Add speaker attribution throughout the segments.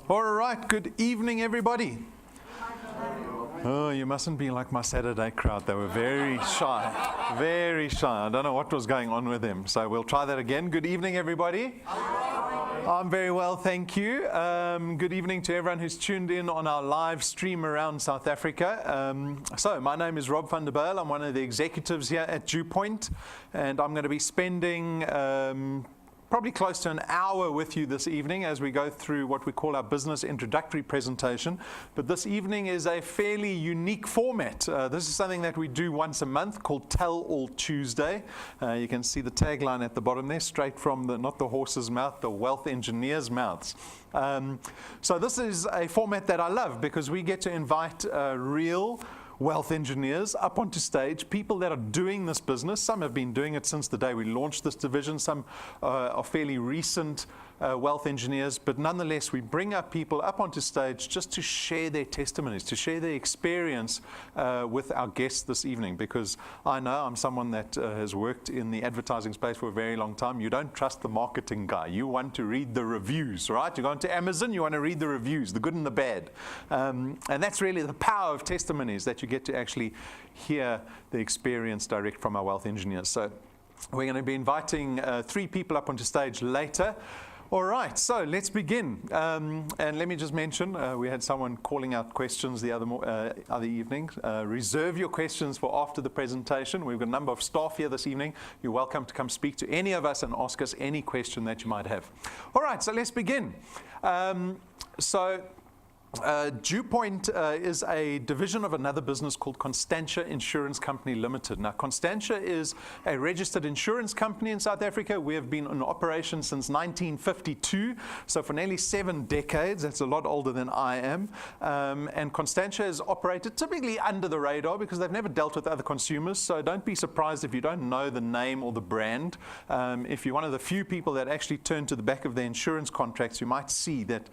Speaker 1: All right, good evening, everybody. Oh, you mustn't be like my Saturday crowd. They were very shy, very shy. I don't know what was going on with them. So we'll try that again. Good evening, everybody. I'm very well, thank you. Good evening to everyone who's tuned in on our live stream around South Africa. So my name is Rob van der Bijl. I'm one of the executives here at DuePoint, and I'm going to be spending probably close to an hour with you this evening as we go through what we call our business introductory presentation. But this evening is a fairly unique format. This is something that we do once a month called Tell All Tuesday. You can see the tagline at the bottom there, straight from not the horse's mouth, the wealth engineer's mouths. So this is a format that I love because we get to invite real wealth engineers up onto stage, people that are doing this business. Some have been doing it since the day we launched this division. Some are fairly recent wealth engineers, but nonetheless we bring up people up onto stage just to share their testimonies, to share their experience with our guests this evening, because I know I'm someone that has worked in the advertising space for a very long time. You don't trust the marketing guy. You want to read the reviews, right? You go into Amazon, you want to read the reviews, the good and the bad. And that's really the power of testimonies, that you get to actually hear the experience direct from our wealth engineers. So we're going to be inviting 3 people up onto stage later. All right, so let's begin. And let me just mention, we had someone calling out questions the other evening. Reserve your questions for after the presentation. We've got a number of staff here this evening. You're welcome to come speak to any of us and ask us any question that you might have. All right, so let's begin. DuePoint is a division of another business called Constantia Insurance Company Limited. Now, Constantia is a registered insurance company in South Africa. We have been in operation since 1952, so for nearly 7 decades. That's a lot older than I am. And Constantia has operated typically under the radar because they've never dealt with other consumers, so don't be surprised if you don't know the name or the brand. If you're one of the few people that actually turn to the back of their insurance contracts, you might see that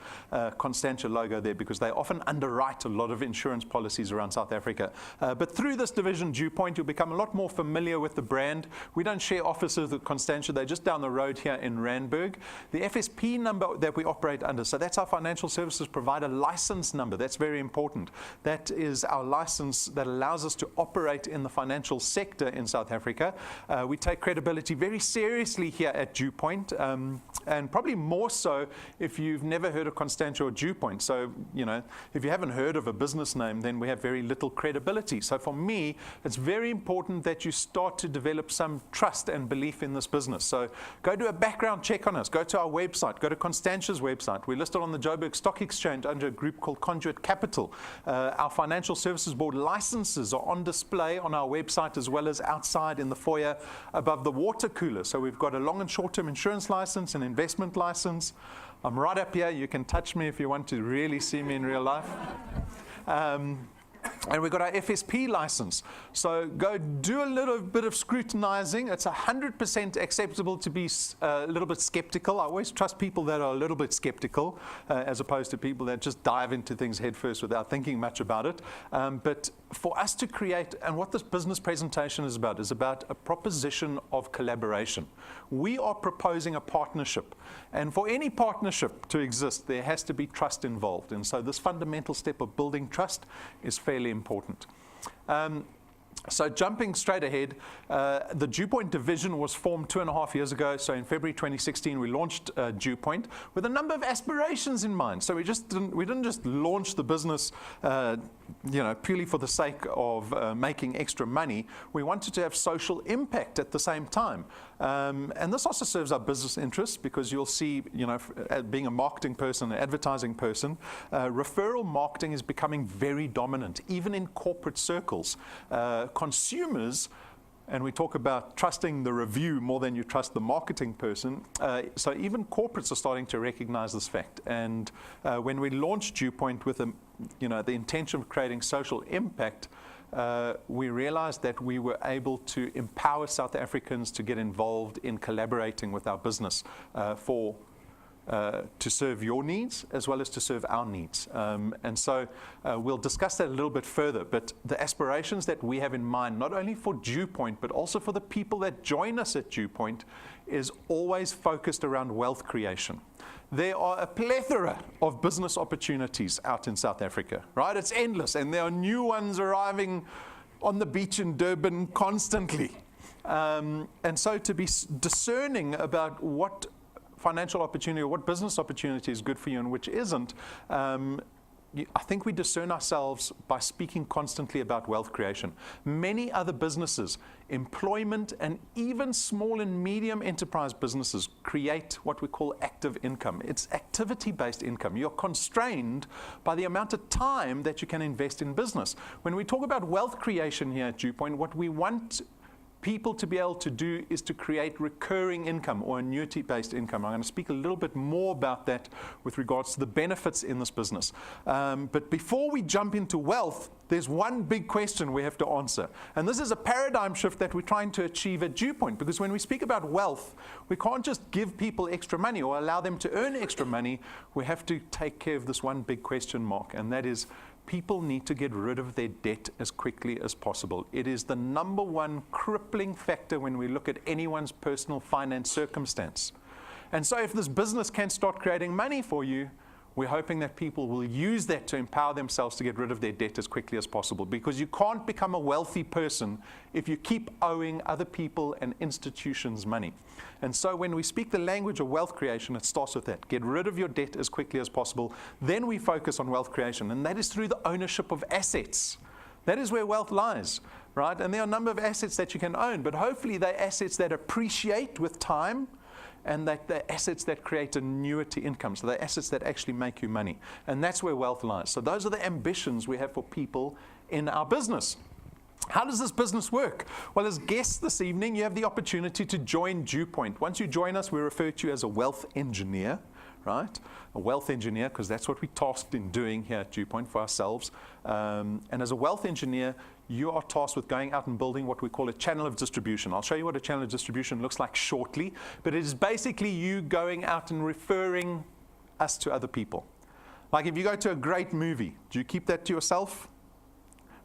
Speaker 1: Constantia logo there, because they often underwrite a lot of insurance policies around South Africa. But through this division, DuePoint, you'll become a lot more familiar with the brand. We don't share offices with Constantia. They're just down the road here in Randburg. The FSP number that we operate under, so that's our financial services provider license number. That's very important. That is our license that allows us to operate in the financial sector in South Africa. We take credibility very seriously here at DuePoint, and probably more so if you've never heard of Constantia or DuePoint. So, if you haven't heard of a business name, then we have very little credibility. So for me, it's very important that you start to develop some trust and belief in this business. So go do a background check on us. Go to our website. Go to Constantia's website. We're listed on the Joburg Stock Exchange under a group called Conduit Capital. Our Financial Services Board licenses are on display on our website, as well as outside in the foyer above the water cooler. So we've got a long and short-term insurance license, an investment license. I'm right up here. You can touch me if you want to really see me in real life. And we've got our FSP license. So go do a little bit of scrutinizing. It's 100% acceptable to be a little bit skeptical. I always trust people that are a little bit skeptical, as opposed to people that just dive into things headfirst without thinking much about it. But for us to create, and what this business presentation is about a proposition of collaboration. We are proposing a partnership. And for any partnership to exist, there has to be trust involved. And so this fundamental step of building trust is fairly important. So jumping straight ahead, the DuePoint division was formed 2.5 years ago. So in February 2016, we launched DuePoint with a number of aspirations in mind. So we didn't just launch the business, purely for the sake of making extra money. We wanted to have social impact at the same time. And this also serves our business interests, because you'll see, being a marketing person, an advertising person, referral marketing is becoming very dominant, even in corporate circles. Consumers, and we talk about trusting the review more than you trust the marketing person. So even corporates are starting to recognize this fact. And when we launched DuePoint with the intention of creating social impact, we realized that we were able to empower South Africans to get involved in collaborating with our business for to serve your needs as well as to serve our needs. And so we'll discuss that a little bit further. But the aspirations that we have in mind, not only for DuePoint, but also for the people that join us at DuePoint, is always focused around wealth creation. There are a plethora of business opportunities out in South Africa, right? It's endless, and there are new ones arriving on the beach in Durban constantly. And so to be discerning about what financial opportunity or what business opportunity is good for you and which isn't, I think we discern ourselves by speaking constantly about wealth creation. Many other businesses, employment, and even small and medium enterprise businesses create what we call active income. It's activity-based income. You're constrained by the amount of time that you can invest in business. When we talk about wealth creation here at DuePoint, what we want people to be able to do is to create recurring income or annuity-based income. I'm going to speak a little bit more about that with regards to the benefits in this business. But before we jump into wealth, there's one big question we have to answer. And this is a paradigm shift that we're trying to achieve at DuePoint, because when we speak about wealth, we can't just give people extra money or allow them to earn extra money. We have to take care of this one big question mark, and that is, people need to get rid of their debt as quickly as possible. It is the number one crippling factor when we look at anyone's personal finance circumstance. And so if this business can start creating money for you, we're hoping that people will use that to empower themselves to get rid of their debt as quickly as possible, because you can't become a wealthy person if you keep owing other people and institutions money. And so when we speak the language of wealth creation, it starts with that. Get rid of your debt as quickly as possible. Then we focus on wealth creation, and that is through the ownership of assets. That is where wealth lies, right? And there are a number of assets that you can own, but hopefully they're assets that appreciate with time, and that they're assets that create annuity income. So they're assets that actually make you money. And that's where wealth lies. So those are the ambitions we have for people in our business. How does this business work? Well, as guests this evening, you have the opportunity to join DuePoint. Once you join us, we refer to you as a wealth engineer, right? A wealth engineer, because that's what we're tasked in doing here at DuePoint for ourselves. And as a wealth engineer, you are tasked with going out and building what we call a channel of distribution. I'll show you what a channel of distribution looks like shortly, but it is basically you going out and referring us to other people. Like if you go to a great movie, do you keep that to yourself?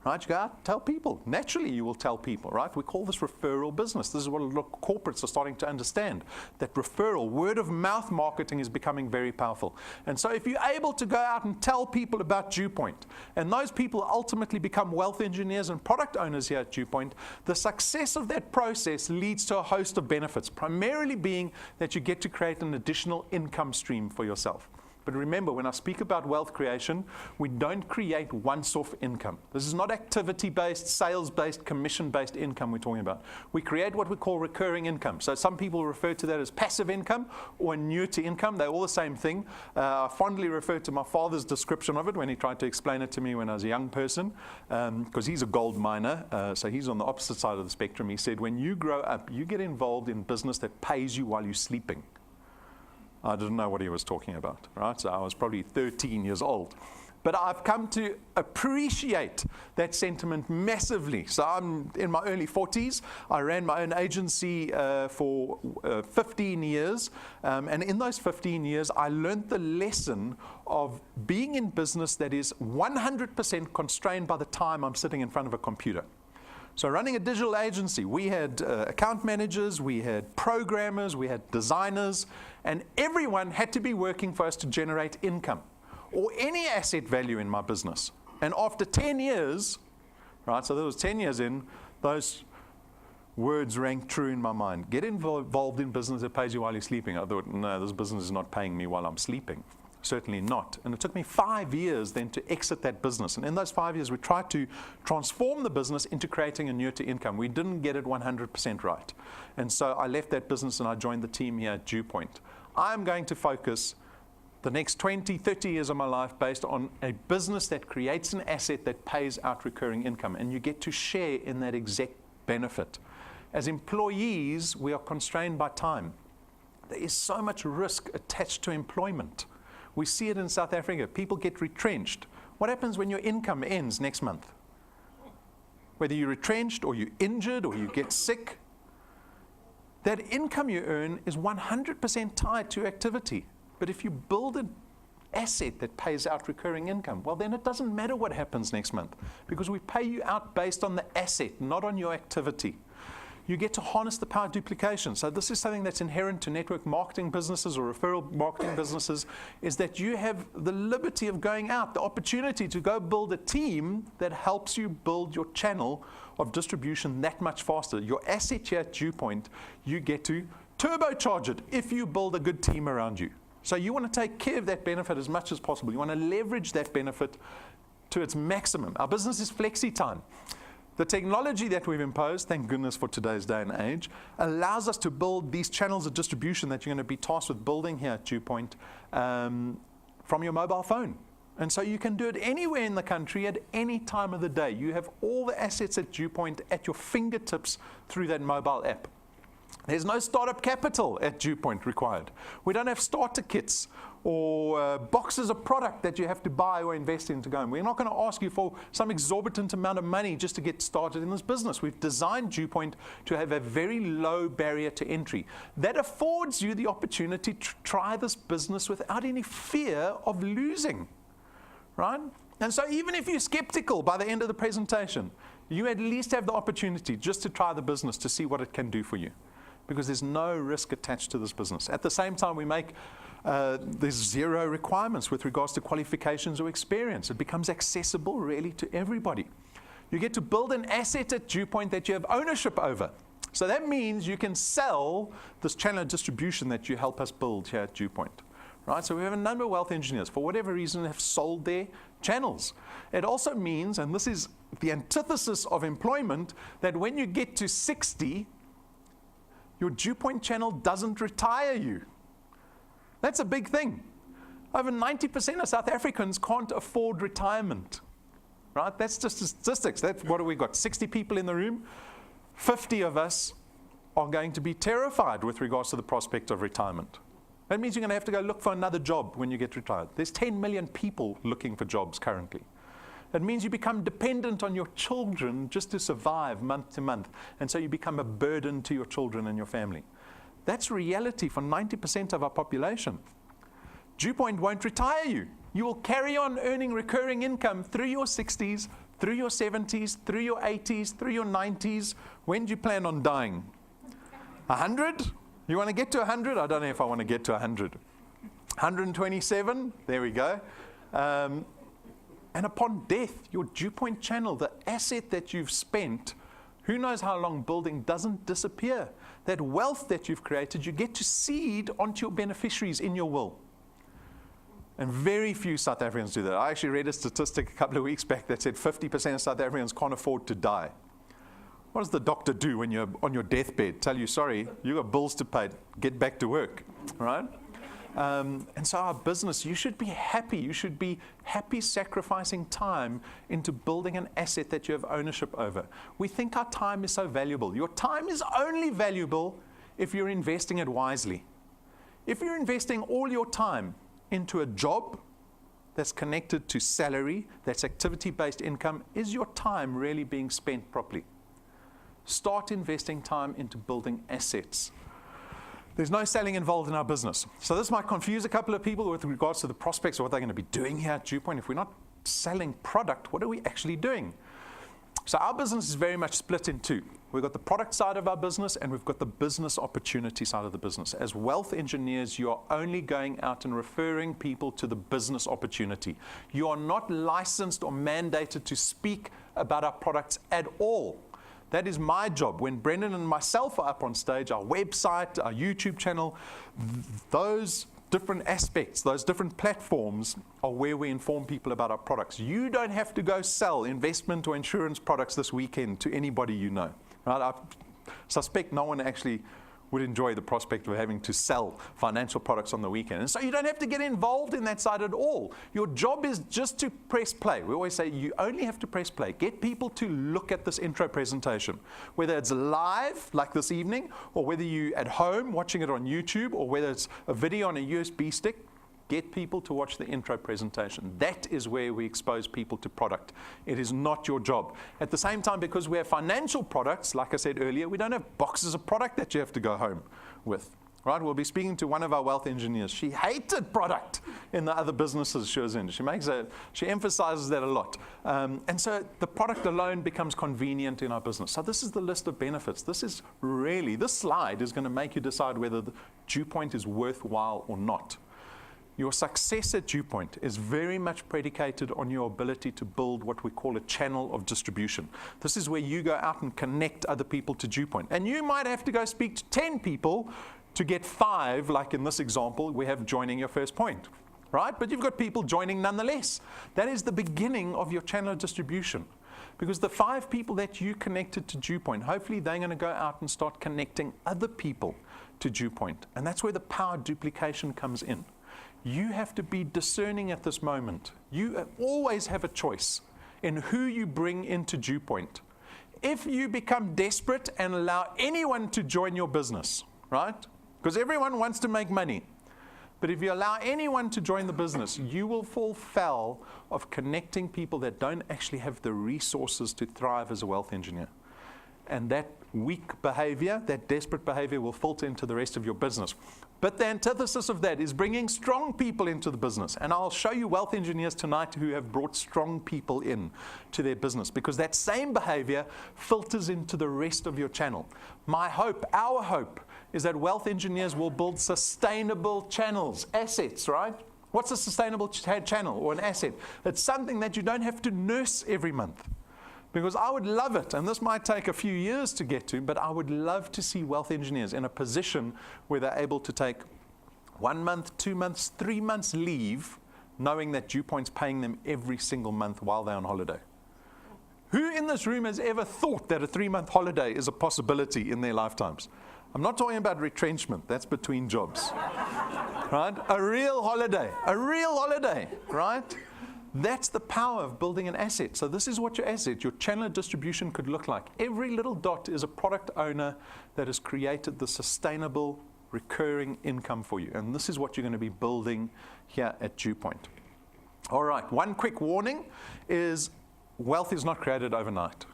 Speaker 1: Right? You go out, tell people. Naturally, you will tell people, right? We call this referral business. This is what corporates are starting to understand, that referral, word of mouth marketing is becoming very powerful. And so if you're able to go out and tell people about DuePoint, and those people ultimately become wealth engineers and product owners here at DuePoint, the success of that process leads to a host of benefits, primarily being that you get to create an additional income stream for yourself. But remember, when I speak about wealth creation, we don't create once-off income. This is not activity-based, sales-based, commission-based income we're talking about. We create what we call recurring income. So some people refer to that as passive income or annuity income. They're all the same thing. I fondly refer to my father's description of it when he tried to explain it to me when I was a young person, because he's a gold miner, so he's on the opposite side of the spectrum. He said, when you grow up, you get involved in business that pays you while you're sleeping. I didn't know what he was talking about, right? So I was probably 13 years old. But I've come to appreciate that sentiment massively. So I'm in my early 40s. I ran my own agency for 15 years. And in those 15 years, I learned the lesson of being in business that is 100% constrained by the time I'm sitting in front of a computer. So running a digital agency, we had account managers, we had programmers, we had designers, and everyone had to be working for us to generate income or any asset value in my business. And after 10 years, right, so that was 10 years in, those words rang true in my mind. Get involved in business that pays you while you're sleeping. I thought, no, this business is not paying me while I'm sleeping. Certainly not. And it took me 5 years then to exit that business. And in those 5 years, we tried to transform the business into creating annuity income. We didn't get it 100% right. And so I left that business and I joined the team here at DuePoint. I'm going to focus the next 20, 30 years of my life based on a business that creates an asset that pays out recurring income. And you get to share in that exact benefit. As employees, we are constrained by time. There is so much risk attached to employment. We see it in South Africa. People get retrenched. What happens when your income ends next month? Whether you're retrenched or you're injured or you get sick, that income you earn is 100% tied to activity. But if you build an asset that pays out recurring income, well, then it doesn't matter what happens next month, because we pay you out based on the asset, not on your activity. You get to harness the power of duplication. So this is something that's inherent to network marketing businesses or referral marketing businesses, is that you have the liberty of going out, the opportunity to go build a team that helps you build your channel of distribution that much faster. Your asset here at DuePoint, you get to turbocharge it if you build a good team around you. So you want to take care of that benefit as much as possible. You want to leverage that benefit to its maximum. Our business is flexi time. The technology that we've imposed, thank goodness for today's day and age, allows us to build these channels of distribution that you're going to be tasked with building here at DuePoint from your mobile phone. And so you can do it anywhere in the country at any time of the day. You have all the assets at DuePoint at your fingertips through that mobile app. There's no startup capital at DuePoint required. We don't have starter kits or boxes of product that you have to buy or invest in to go in. We're not going to ask you for some exorbitant amount of money just to get started in this business. We've designed DuePoint to have a very low barrier to entry. That affords you the opportunity to try this business without any fear of losing, right? And so even if you're skeptical by the end of the presentation, you at least have the opportunity just to try the business to see what it can do for you, because there's no risk attached to this business. At the same time, we make there's zero requirements with regards to qualifications or experience. It becomes accessible really to everybody. You get to build an asset at DuePoint that you have ownership over. So that means you can sell this channel of distribution that you help us build here at DuePoint. Right? So we have a number of wealth engineers, for whatever reason, have sold their channels. It also means, and this is the antithesis of employment, that when you get to 60, your DuePoint channel doesn't retire you. That's a big thing. Over 90% of South Africans can't afford retirement. Right? That's just statistics. That's what have we got? 60 people in the room. 50 of us are going to be terrified with regards to the prospect of retirement. That means you're going to have to go look for another job when you get retired. There's 10 million people looking for jobs currently. That means you become dependent on your children just to survive month to month. And so you become a burden to your children and your family. That's reality for 90% of our population. DuePoint won't retire you. You will carry on earning recurring income through your 60s, through your 70s, through your 80s, through your 90s. When do you plan on dying? 100? You want to get to 100? I don't know if I want to get to 100. 127? There we go. And upon death, your DuePoint channel, the asset that you've spent, who knows how long building, doesn't disappear. That wealth that you've created, you get to seed onto your beneficiaries in your will. And very few South Africans do that. I actually read a statistic a couple of weeks back that said 50% of South Africans can't afford to die. What does the doctor do when you're on your deathbed? Tell you, sorry, you got bills to pay, get back to work, right? And so our business, you should be happy. You should be happy sacrificing time into building an asset that you have ownership over. We think our time is so valuable. Your time is only valuable if you're investing it wisely. If you're investing all your time into a job that's connected to salary, that's activity-based income, is your time really being spent properly? Start investing time into building assets. There's no selling involved in our business. So this might confuse a couple of people with regards to the prospects of what they're going to be doing here at DuePoint. If we're not selling product, what are we actually doing? So our business is very much split in two. We've got the product side of our business, and we've got the business opportunity side of the business. As wealth engineers, you are only going out and referring people to the business opportunity. You are not licensed or mandated to speak about our products at all. That is my job. When Brendan and myself are up on stage, our website, our YouTube channel, those different aspects, those different platforms are where we inform people about our products. You don't have to go sell investment or insurance products this weekend to anybody you know. Right? I suspect no one actually would enjoy the prospect of having to sell financial products on the weekend. And so you don't have to get involved in that side at all. Your job is just to press play. We always say you only have to press play. Get people to look at this intro presentation, whether it's live like this evening, or whether you're at home watching it on YouTube, or whether it's a video on a USB stick. Get people to watch the intro presentation. That is where we expose people to product. It is not your job. At the same time, because we have financial products, like I said earlier, we don't have boxes of product that you have to go home with. right? We'll be speaking to one of our wealth engineers. She hated product in the other businesses she was in. She emphasizes that a lot. And so the product alone becomes convenient in our business. So this is the list of benefits. This slide is going to make you decide whether the DuePoint is worthwhile or not. Your success at DuePoint is very much predicated on your ability to build what we call a channel of distribution. This is where you go out and connect other people to DuePoint. And you might have to go speak to 10 people to get 5, like in this example, we have joining your first point, right? But you've got people joining nonetheless. That is the beginning of your channel of distribution. Because the 5 people that you connected to DuePoint, hopefully they're going to go out and start connecting other people to DuePoint. And that's where the power duplication comes in. You have to be discerning at this moment. You always have a choice in who you bring into DuePoint. If you become desperate and allow anyone to join your business, right? Because everyone wants to make money. But if you allow anyone to join the business, you will fall foul of connecting people that don't actually have the resources to thrive as a wealth engineer. And that weak behavior, that desperate behavior will filter into the rest of your business. But the antithesis of that is bringing strong people into the business. And I'll show you wealth engineers tonight who have brought strong people in to their business, because that same behavior filters into the rest of your channel. My hope, our hope, is that wealth engineers will build sustainable channels, assets, right? What's a sustainable channel or an asset? It's something that you don't have to nurse every month. Because I would love it, and this might take a few years to get to, but I would love to see wealth engineers in a position where they're able to take 1 month, 2 months, 3 months leave, knowing that DuePoint's paying them every single month while they're on holiday. Who in this room has ever thought that a 3-month holiday is a possibility in their lifetimes? I'm not talking about retrenchment, that's between jobs. Right? A real holiday, right? That's the power of building an asset. So this is what your asset, your channel of distribution could look like. Every little dot is a product owner that has created the sustainable, recurring income for you. And this is what you're going to be building here at DuePoint. All right, one quick warning is wealth is not created overnight.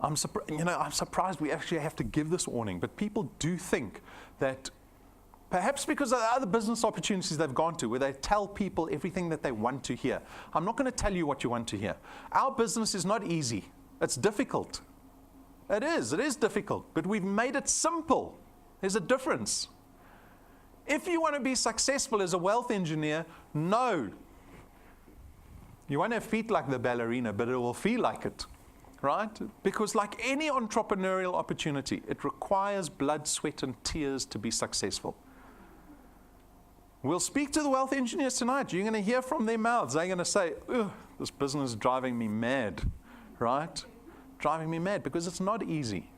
Speaker 1: I'm surprised we actually have to give this warning, but people do think that perhaps because of the other business opportunities they've gone to, where they tell people everything that they want to hear. I'm not going to tell you what you want to hear. Our business is not easy. It's difficult. It is difficult, but we've made it simple. There's a difference. If you want to be successful as a wealth engineer, no. You won't have feet like the ballerina, but it will feel like it. Right? Because like any entrepreneurial opportunity, it requires blood, sweat, and tears to be successful. We'll speak to the wealth engineers tonight. You're going to hear from their mouths. They're going to say, this business is driving me mad, right? Driving me mad, because it's not easy.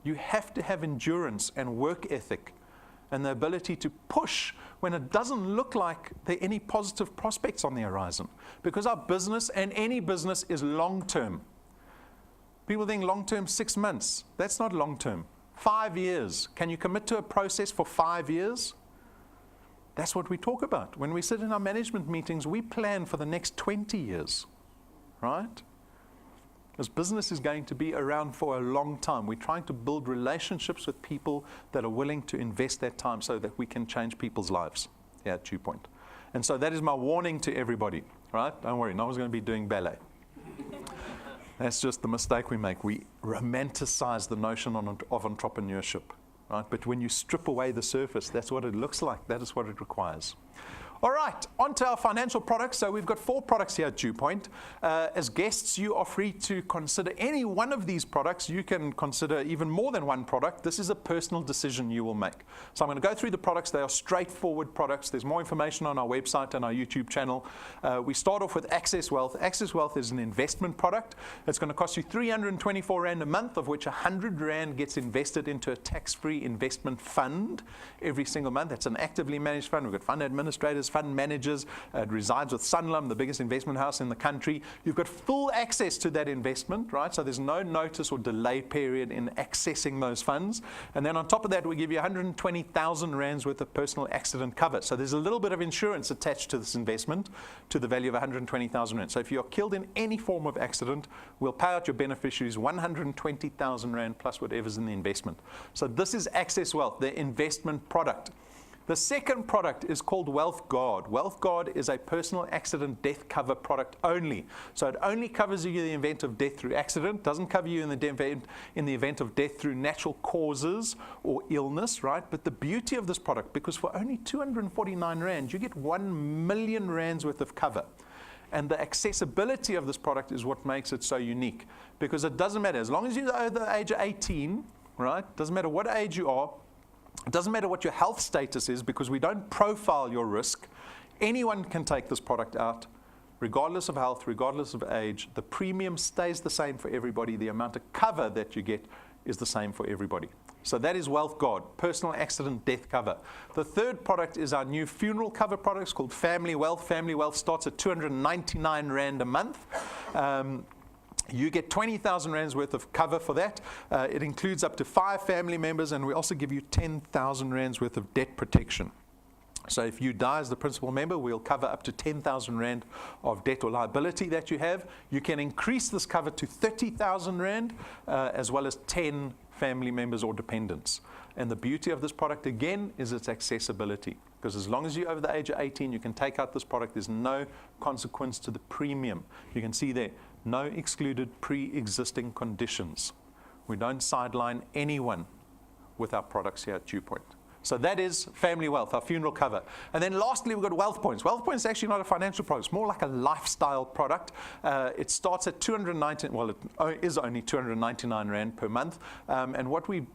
Speaker 1: You have to have endurance and work ethic and the ability to push when it doesn't look like there are any positive prospects on the horizon. Because our business, and any business, is long-term. People think long-term 6 months. That's not long-term. 5 years. Can you commit to a process for 5 years? That's what we talk about. When we sit in our management meetings, we plan for the next 20 years, right? This business is going to be around for a long time. We're trying to build relationships with people that are willing to invest that time so that we can change people's lives here at DuePoint. And so that is my warning to everybody, right? Don't worry, no one's going to be doing ballet. That's just the mistake we make. We romanticize the notion of entrepreneurship, right? But when you strip away the surface, that's what it looks like. That is what it requires. All right, on to our financial products. So we've got 4 products here at DuePoint. As guests, you are free to consider any one of these products. You can consider even more than one product. This is a personal decision you will make. So I'm going to go through the products. They are straightforward products. There's more information on our website and our YouTube channel. We start off with Access Wealth. Access Wealth is an investment product. It's going to cost you 324 Rand a month, of which 100 Rand gets invested into a tax-free investment fund every single month. It's an actively managed fund. We've got fund administrators, fund managers. It resides with Sanlam, the biggest investment house in the country. You've got full access to that investment, right? So there's no notice or delay period in accessing those funds. And then on top of that, we give you 120,000 rands worth of personal accident cover. So there's a little bit of insurance attached to this investment to the value of 120,000 rand. So if you're killed in any form of accident, we'll pay out your beneficiaries 120,000 rand plus whatever's in the investment. So this is Access Wealth, the investment product. The second product is called Wealth Guard. Wealth Guard is a personal accident death cover product only. So it only covers you in the event of death through accident, doesn't cover you in the event of death through natural causes or illness, right? But the beauty of this product, because for only 249 rand, you get 1 million rands worth of cover. And the accessibility of this product is what makes it so unique, because it doesn't matter. As long as you're over the age of 18, right? Doesn't matter what age you are. It doesn't matter what your health status is, because we don't profile your risk. Anyone can take this product out, regardless of health, regardless of age. The premium stays the same for everybody. The amount of cover that you get is the same for everybody. So that is Wealth Guard, personal accident death cover. The third product is our new funeral cover product. It's called Family Wealth. Family Wealth starts at 299 rand a month. You get 20,000 rands worth of cover for that. It includes up to 5 family members, and we also give you 10,000 rands worth of debt protection. So if you die as the principal member, we'll cover up to 10,000 rand of debt or liability that you have. You can increase this cover to 30,000 rand, as well as 10 family members or dependents. And the beauty of this product, again, is its accessibility. Because as long as you're over the age of 18, you can take out this product. There's no consequence to the premium. You can see there, no excluded pre-existing conditions. We don't sideline anyone with our products here at DuePoint. So that is Family Wealth, our funeral cover. And then lastly, we've got Wealth Points. Wealth Points is actually not a financial product. It's more like a lifestyle product. It starts at 219, well, it is only 299 rand per month. And what we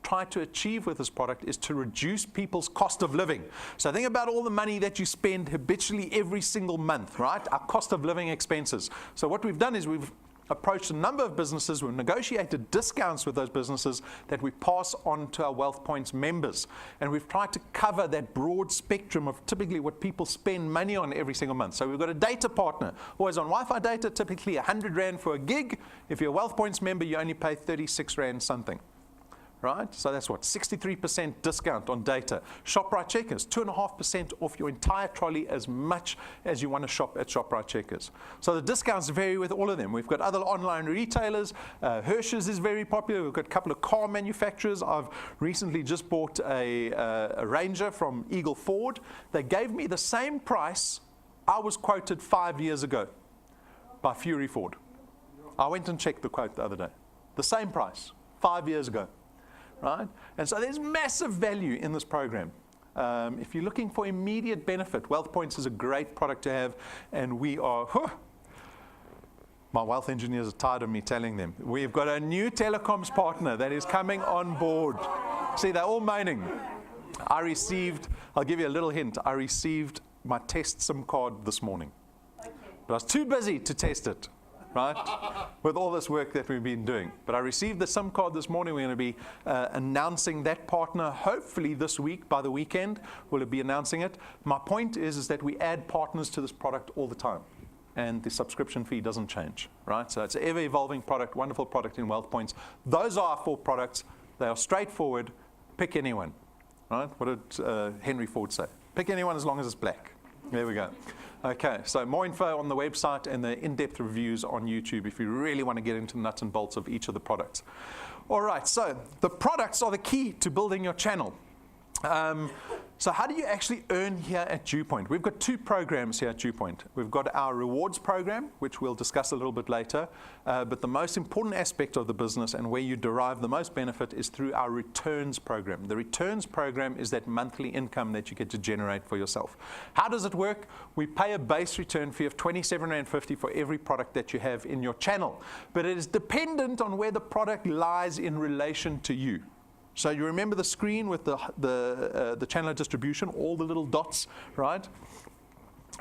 Speaker 1: try to achieve with this product is to reduce people's cost of living. So think about all the money that you spend habitually every single month, right? Our cost of living expenses. So what we've done is we've approached a number of businesses. We've negotiated discounts with those businesses that we pass on to our Wealth Points members. And we've tried to cover that broad spectrum of typically what people spend money on every single month. So we've got a data partner, always on Wi-Fi data, typically 100 rand for a gig. If you're a Wealth Points member, you only pay 36 rand something. Right? So that's what, 63% discount on data. ShopRite Checkers, 2.5% off your entire trolley as much as you want to shop at ShopRite Checkers. So the discounts vary with all of them. We've got other online retailers. Hirsch's is very popular. We've got a couple of car manufacturers. I've recently just bought a Ranger from Eagle Ford. They gave me the same price I was quoted 5 years ago by Fury Ford. I went and checked the quote the other day. The same price 5 years ago. Right? And so there's massive value in this program. If you're looking for immediate benefit, Wealth Points is a great product to have, and we are, my wealth engineers are tired of me telling them, we've got a new telecoms partner that is coming on board. See, they're all moaning. I'll give you a little hint, I received my test SIM card this morning. But I was too busy to test it. Right? With all this work that we've been doing. But I received the SIM card this morning. We're going to be announcing that partner hopefully this week. By the weekend, we'll be announcing it. My point is that we add partners to this product all the time. And the subscription fee doesn't change. Right? So it's an ever-evolving product, wonderful product in Wealth Points. Those are our 4 products. They are straightforward. Pick anyone. Right? What did Henry Ford say? Pick anyone as long as it's black. There we go. Okay, so more info on the website and the in-depth reviews on YouTube if you really want to get into the nuts and bolts of each of the products. All right, so the products are the key to building your channel. So how do you actually earn here at DuePoint? We've got 2 programs here at DuePoint. We've got our rewards program, which we'll discuss a little bit later. But the most important aspect of the business and where you derive the most benefit is through our returns program. The returns program is that monthly income that you get to generate for yourself. How does it work? We pay a base return fee of 27.50 rand for every product that you have in your channel. But it is dependent on where the product lies in relation to you. So you remember the screen with the channel distribution, all the little dots, right?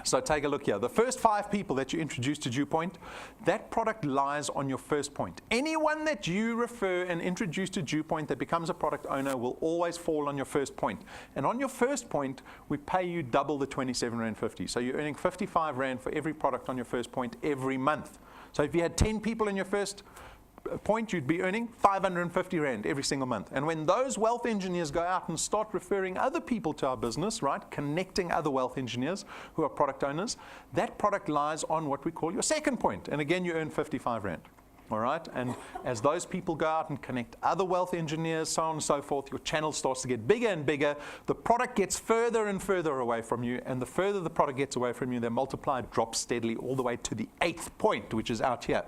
Speaker 1: So take a look here. The first 5 people that you introduce to DuePoint, that product lies on your first point. Anyone that you refer and introduce to DuePoint that becomes a product owner will always fall on your first point. And on your first point, we pay you double the 27 Rand 50. So you're earning 55 Rand for every product on your first point every month. So if you had 10 people in your first point, you'd be earning 550 Rand every single month. And when those wealth engineers go out and start referring other people to our business, right, connecting other wealth engineers who are product owners, that product lies on what we call your second point. And again, you earn 55 Rand. All right, and as those people go out and connect other wealth engineers, so on and so forth, your channel starts to get bigger and bigger. The product gets further and further away from you, and the further the product gets away from you, the multiplier drops steadily all the way to the 8th point, which is out here.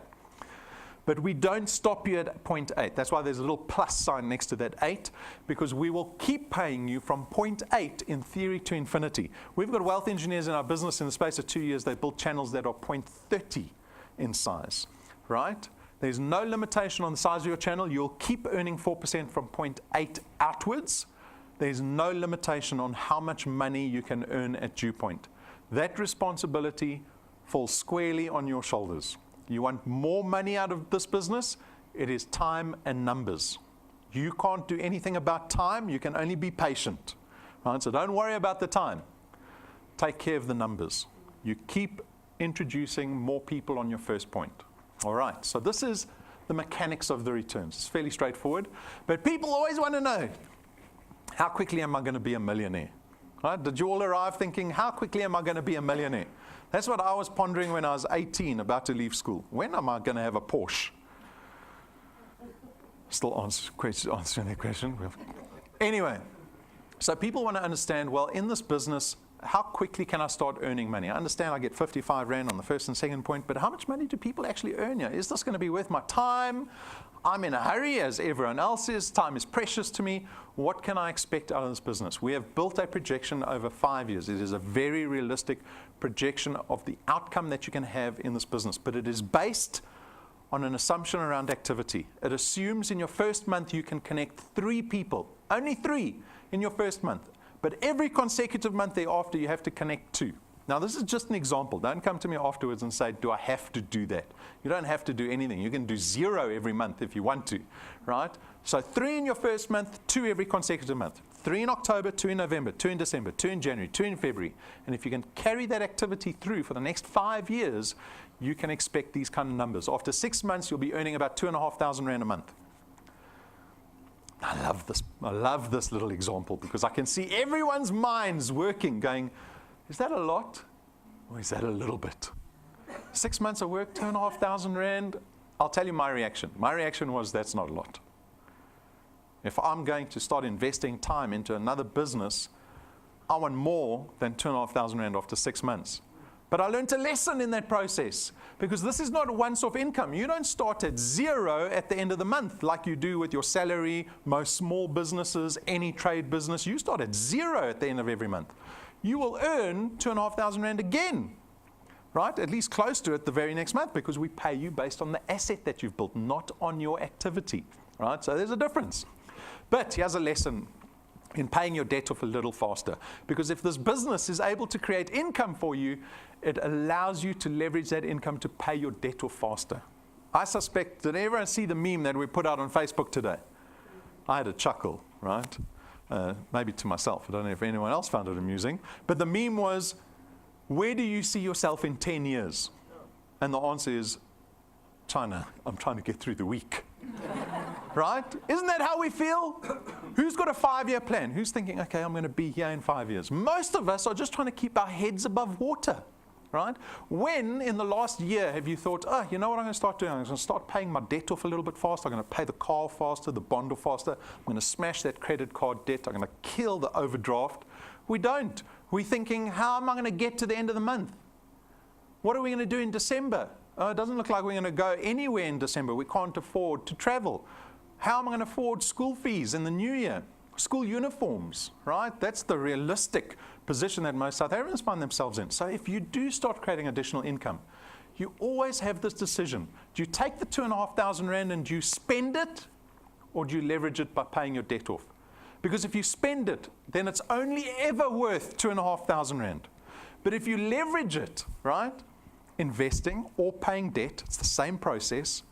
Speaker 1: But we don't stop you at point 8. That's why there's a little plus sign next to that 8, because we will keep paying you from point 8 in theory to infinity. We've got wealth engineers in our business in the space of 2 years. They built channels that are point 30 in size, right? There's no limitation on the size of your channel. You'll keep earning 4% from point 8 outwards. There's no limitation on how much money you can earn at DuePoint. That responsibility falls squarely on your shoulders. You want more money out of this business? It is time and numbers. You can't do anything about time. You can only be patient. Right? So don't worry about the time. Take care of the numbers. You keep introducing more people on your first point. All right. So this is the mechanics of the returns. It's fairly straightforward. But people always want to know, how quickly am I going to be a millionaire? Right? Did you all arrive thinking, how quickly am I going to be a millionaire? That's what I was pondering when I was 18, about to leave school. When am I going to have a Porsche? Still answering that question. Anyway, so people want to understand, well, in this business, how quickly can I start earning money? I understand I get 55 Rand on the first and second point, but how much money do people actually earn here? Is this going to be worth my time? I'm in a hurry, as everyone else is. Time is precious to me. What can I expect out of this business? We have built a projection over 5 years. It is a very realistic projection of the outcome that you can have in this business, but it is based on an assumption around activity. It assumes in your first month you can connect 3 people, only 3 in your first month, but every consecutive month thereafter you have to connect 2. Now, this is just an example. Don't come to me afterwards and say, do I have to do that? You don't have to do anything. You can do 0 every month if you want to, right? So 3 in your first month, 2 every consecutive month. 3 in October, 2 in November, 2 in December, 2 in January, 2 in February. And if you can carry that activity through for the next 5 years, you can expect these kind of numbers. After 6 months, you'll be earning about 2,500 Rand a month. I love this. I love this little example because I can see everyone's minds working, going, is that a lot or is that a little bit? 6 months of work, 2,500 Rand. I'll tell you my reaction. My reaction was, that's not a lot. If I'm going to start investing time into another business, I want more than 2,500 Rand after 6 months. But I learned a lesson in that process because this is not a once-off income. You don't start at 0 at the end of the month like you do with your salary, most small businesses, any trade business. You start at 0 at the end of every month. You will earn 2,500 Rand again, right? At least close to it the very next month because we pay you based on the asset that you've built, not on your activity, right? So there's a difference. But here's a lesson in paying your debt off a little faster. Because if this business is able to create income for you, it allows you to leverage that income to pay your debt off faster. I suspect, did everyone see the meme that we put out on Facebook today? I had a chuckle, right? Maybe to myself. I don't know if anyone else found it amusing. But the meme was, where do you see yourself in 10 years? And the answer is, China. I'm trying to get through the week. Right? Isn't that how we feel? Who's got a 5-year plan? Who's thinking, okay, I'm going to be here in 5 years? Most of us are just trying to keep our heads above water. Right? When in the last year have you thought, oh, you know what I'm going to start doing? I'm going to start paying my debt off a little bit faster. I'm going to pay the car faster, the bond off faster. I'm going to smash that credit card debt. I'm going to kill the overdraft. We don't. We're thinking, how am I going to get to the end of the month? What are we going to do in December? Oh, it doesn't look like we're going to go anywhere in December. We can't afford to travel. How am I going to afford school fees in the new year? School uniforms, right? That's the realistic position that most South Africans find themselves in. So if you do start creating additional income, you always have this decision. Do you take the 2,500 Rand and do you spend it, or do you leverage it by paying your debt off? Because if you spend it, then it's only ever worth 2,500 Rand. But if you leverage it, right, investing or paying debt, it's the same process,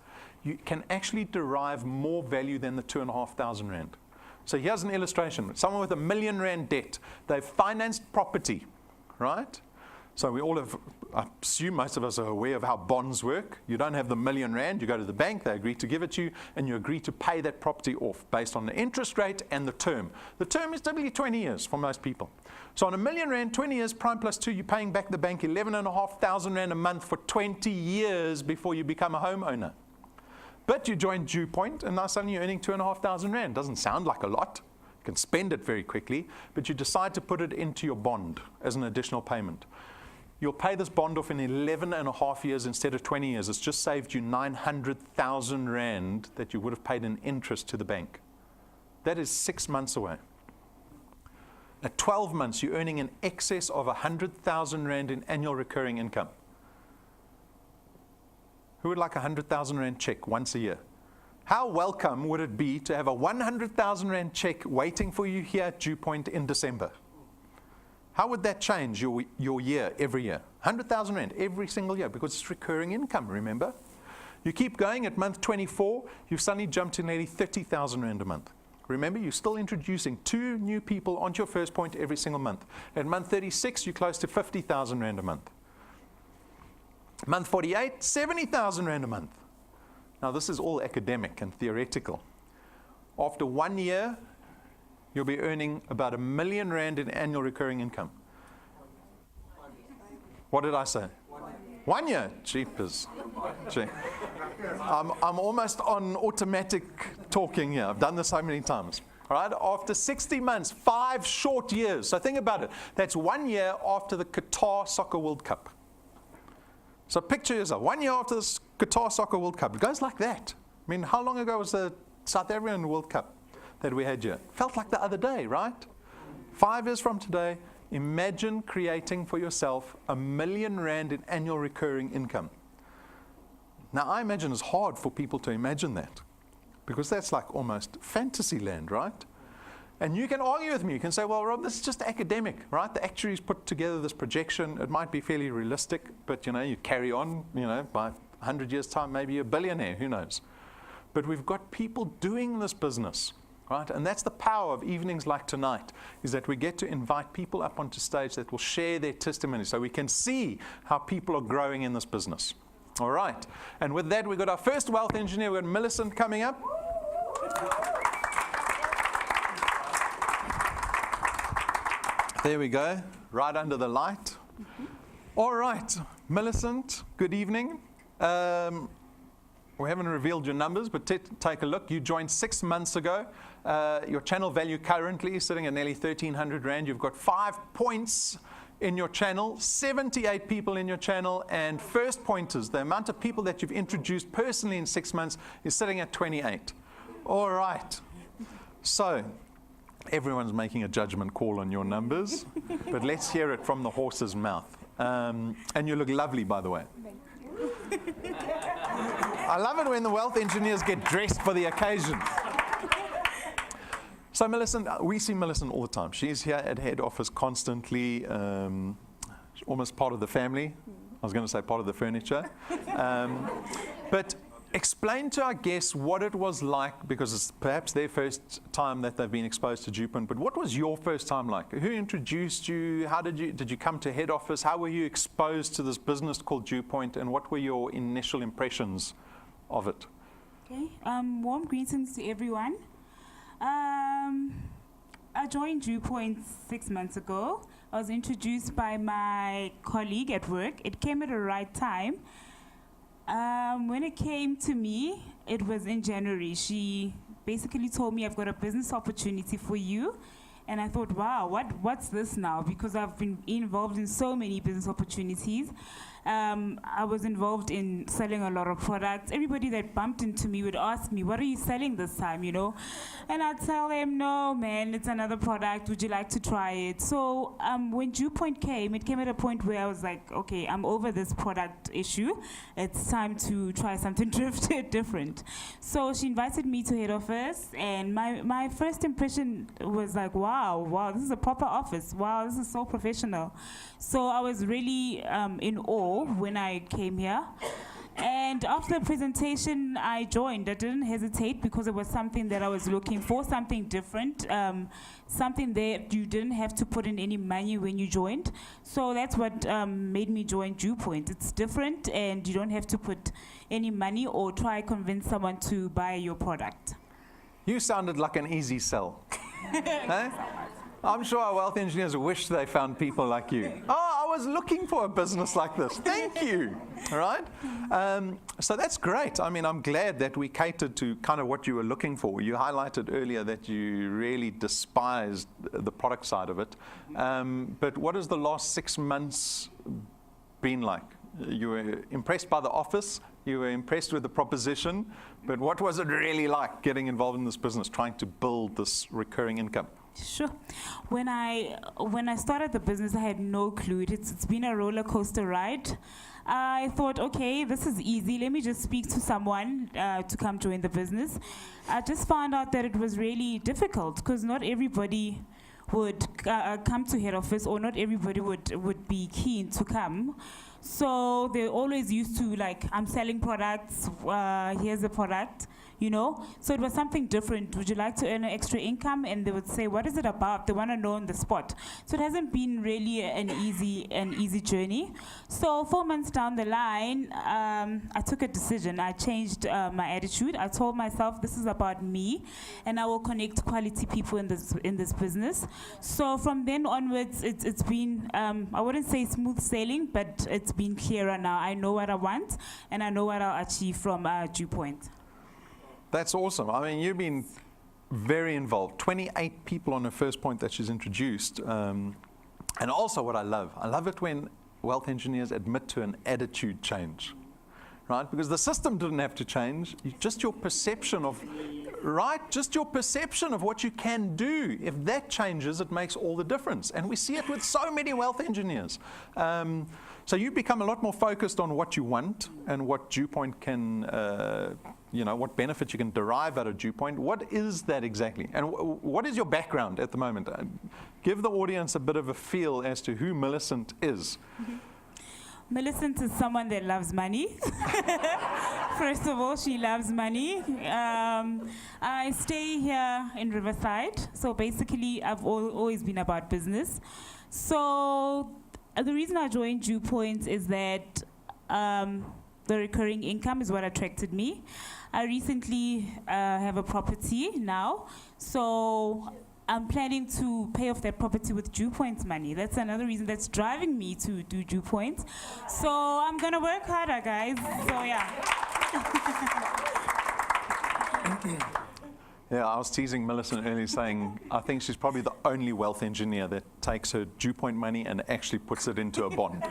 Speaker 1: you can actually derive more value than the 2,500 rand. So here's an illustration. Someone with R1 million debt, they've financed property, right? So we all have, I assume most of us are aware of how bonds work. You don't have the R1 million, you go to the bank, they agree to give it to you, and you agree to pay that property off based on the interest rate and the term. The term is typically 20 years for most people. So on R1 million, 20 years, prime plus 2, you're paying back the bank 11,500 rand a month for 20 years before you become a homeowner. But you join DuePoint, and now suddenly you're earning 2,500 rand. Doesn't sound like a lot. You can spend it very quickly, but you decide to put it into your bond as an additional payment. You'll pay this bond off in 11.5 years instead of 20 years. It's just saved you 900,000 rand that you would have paid in interest to the bank. That is 6 months away. At 12 months, you're earning in excess of 100,000 rand in annual recurring income. Who would like a 100,000 rand check once a year? How welcome would it be to have a 100,000 rand check waiting for you here at DuePoint in December? How would that change your year every year? 100,000 rand every single year, because it's recurring income, remember? You keep going at month 24, you've suddenly jumped to nearly 30,000 rand a month. Remember, you're still introducing 2 new people onto your first point every single month. At month 36, you're close to 50,000 rand a month. Month 48, 70,000 rand a month. Now, this is all academic and theoretical. After 1 year, you'll be earning about R1 million in annual recurring income. What did I say? 1 year. Jeepers. I'm almost on automatic talking here. I've done this so many times. All right? After 60 months, 5 short years. So think about it. That's 1 year after the Qatar Soccer World Cup. So picture yourself, 1 year after the Qatar Soccer World Cup. It goes like that. I mean, how long ago was the South African World Cup that we had here? Felt like the other day, right? 5 years from today, imagine creating for yourself R1 million in annual recurring income. Now, I imagine it's hard for people to imagine that, because that's like almost fantasy land, right? And you can argue with me. You can say, well, Rob, this is just academic, right? The actuaries put together this projection. It might be fairly realistic, but, you carry on, by 100 years' time, maybe you're a billionaire, who knows? But we've got people doing this business, right? And that's the power of evenings like tonight, is that we get to invite people up onto stage that will share their testimony so we can see how people are growing in this business. All right. And with that, we've got our first wealth engineer. We've got Millicent coming up. There we go, right under the light. All right, Millicent, good evening. We haven't revealed your numbers, but take a look. You joined 6 months ago. Your channel value currently is sitting at nearly 1,300 rand. You've got 5 points in your channel, 78 people in your channel, and first pointers, the amount of people that you've introduced personally in 6 months is sitting at 28. All right, so everyone's making a judgment call on your numbers, but let's hear it from the horse's mouth. And you look lovely, by the way.
Speaker 2: Thank you.
Speaker 1: I love it when the wealth engineers get dressed for the occasion. So Millicent, we see Millicent all the time. She's here at head office constantly, almost part of the family. I was going to say part of the furniture. But explain to our guests what it was like, because it's perhaps their first time that they've been exposed to DuePoint, but what was your first time like? Who introduced you? How did you come to head office? How were you exposed to this business called DuePoint, and what were your initial impressions of it?
Speaker 2: Okay, warm greetings to everyone. I joined DuePoint 6 months ago. I was introduced by my colleague at work. It came at the right time. When it came to me, it was in January. She basically told me, I've got a business opportunity for you. And I thought, wow, what's this now? Because I've been involved in so many business opportunities. I was involved in selling a lot of products. Everybody that bumped into me would ask me, what are you selling this time, you know? And I'd tell them, no, man, it's another product. Would you like to try it? So when DuePoint came, it came at a point where I was like, okay, I'm over this product issue. It's time to try something different. So she invited me to head office, and my first impression was like, wow, this is a proper office. Wow, this is so professional. So I was really in awe when I came here. And after the presentation, I joined. I didn't hesitate because it was something that I was looking for, something different, something that you didn't have to put in any money when you joined. So that's what made me join DuePoint. It's different, and you don't have to put any money or try convince someone to buy your product.
Speaker 1: You sounded like an easy sell. Eh? I'm sure our wealth engineers wish they found people like you. Oh, I was looking for a business like this. Thank you. All right? So that's great. I mean, I'm glad that we catered to kind of what you were looking for. You highlighted earlier that you really despised the product side of it. But what has the last 6 months been like? You were impressed by the office. You were impressed with the proposition. But what was it really like getting involved in this business, trying to build this recurring income?
Speaker 2: Sure. When I started the business, I had no clue. It's been a roller coaster ride. I thought, okay, this is easy. Let me just speak to someone to come join the business. I just found out that it was really difficult because not everybody would come to head office, or not everybody would be keen to come. So they're always used to, like, I'm selling products, here's a product, you know? So it was something different. Would you like to earn an extra income? And they would say, what is it about? They want to know on the spot. So it hasn't been really an easy journey. So 4 months down the line, I took a decision. I changed my attitude. I told myself, this is about me, and I will connect quality people in this business. So from then onwards, it's been, I wouldn't say smooth sailing, but it's been clearer now. I know what I want, and I know what I'll achieve from DuePoint.
Speaker 1: That's awesome. I mean, you've been very involved. 28 people on her first point that she's introduced. And also what I love it when wealth engineers admit to an attitude change, right? Because the system didn't have to change, just your perception of, right? Just your perception of what you can do. If that changes, it makes all the difference. And we see it with so many wealth engineers. So you become a lot more focused on what you want and what DuePoint can, what benefits you can derive out of DuePoint. What is that exactly? And what is your background at the moment? Give the audience a bit of a feel as to who Millicent is.
Speaker 2: Mm-hmm. Millicent is someone that loves money. First of all, she loves money. I stay here in Riverside. So basically, I've always been about business. So the reason I joined DuePoint is that the recurring income is what attracted me. I recently have a property now, so I'm planning to pay off that property with DuePoint's money. That's another reason that's driving me to do DuePoint. So I'm gonna work harder, guys. So yeah.
Speaker 1: Yeah, I was teasing Millicent earlier saying I think she's probably the only wealth engineer that takes her DuePoint money and actually puts it into a bond,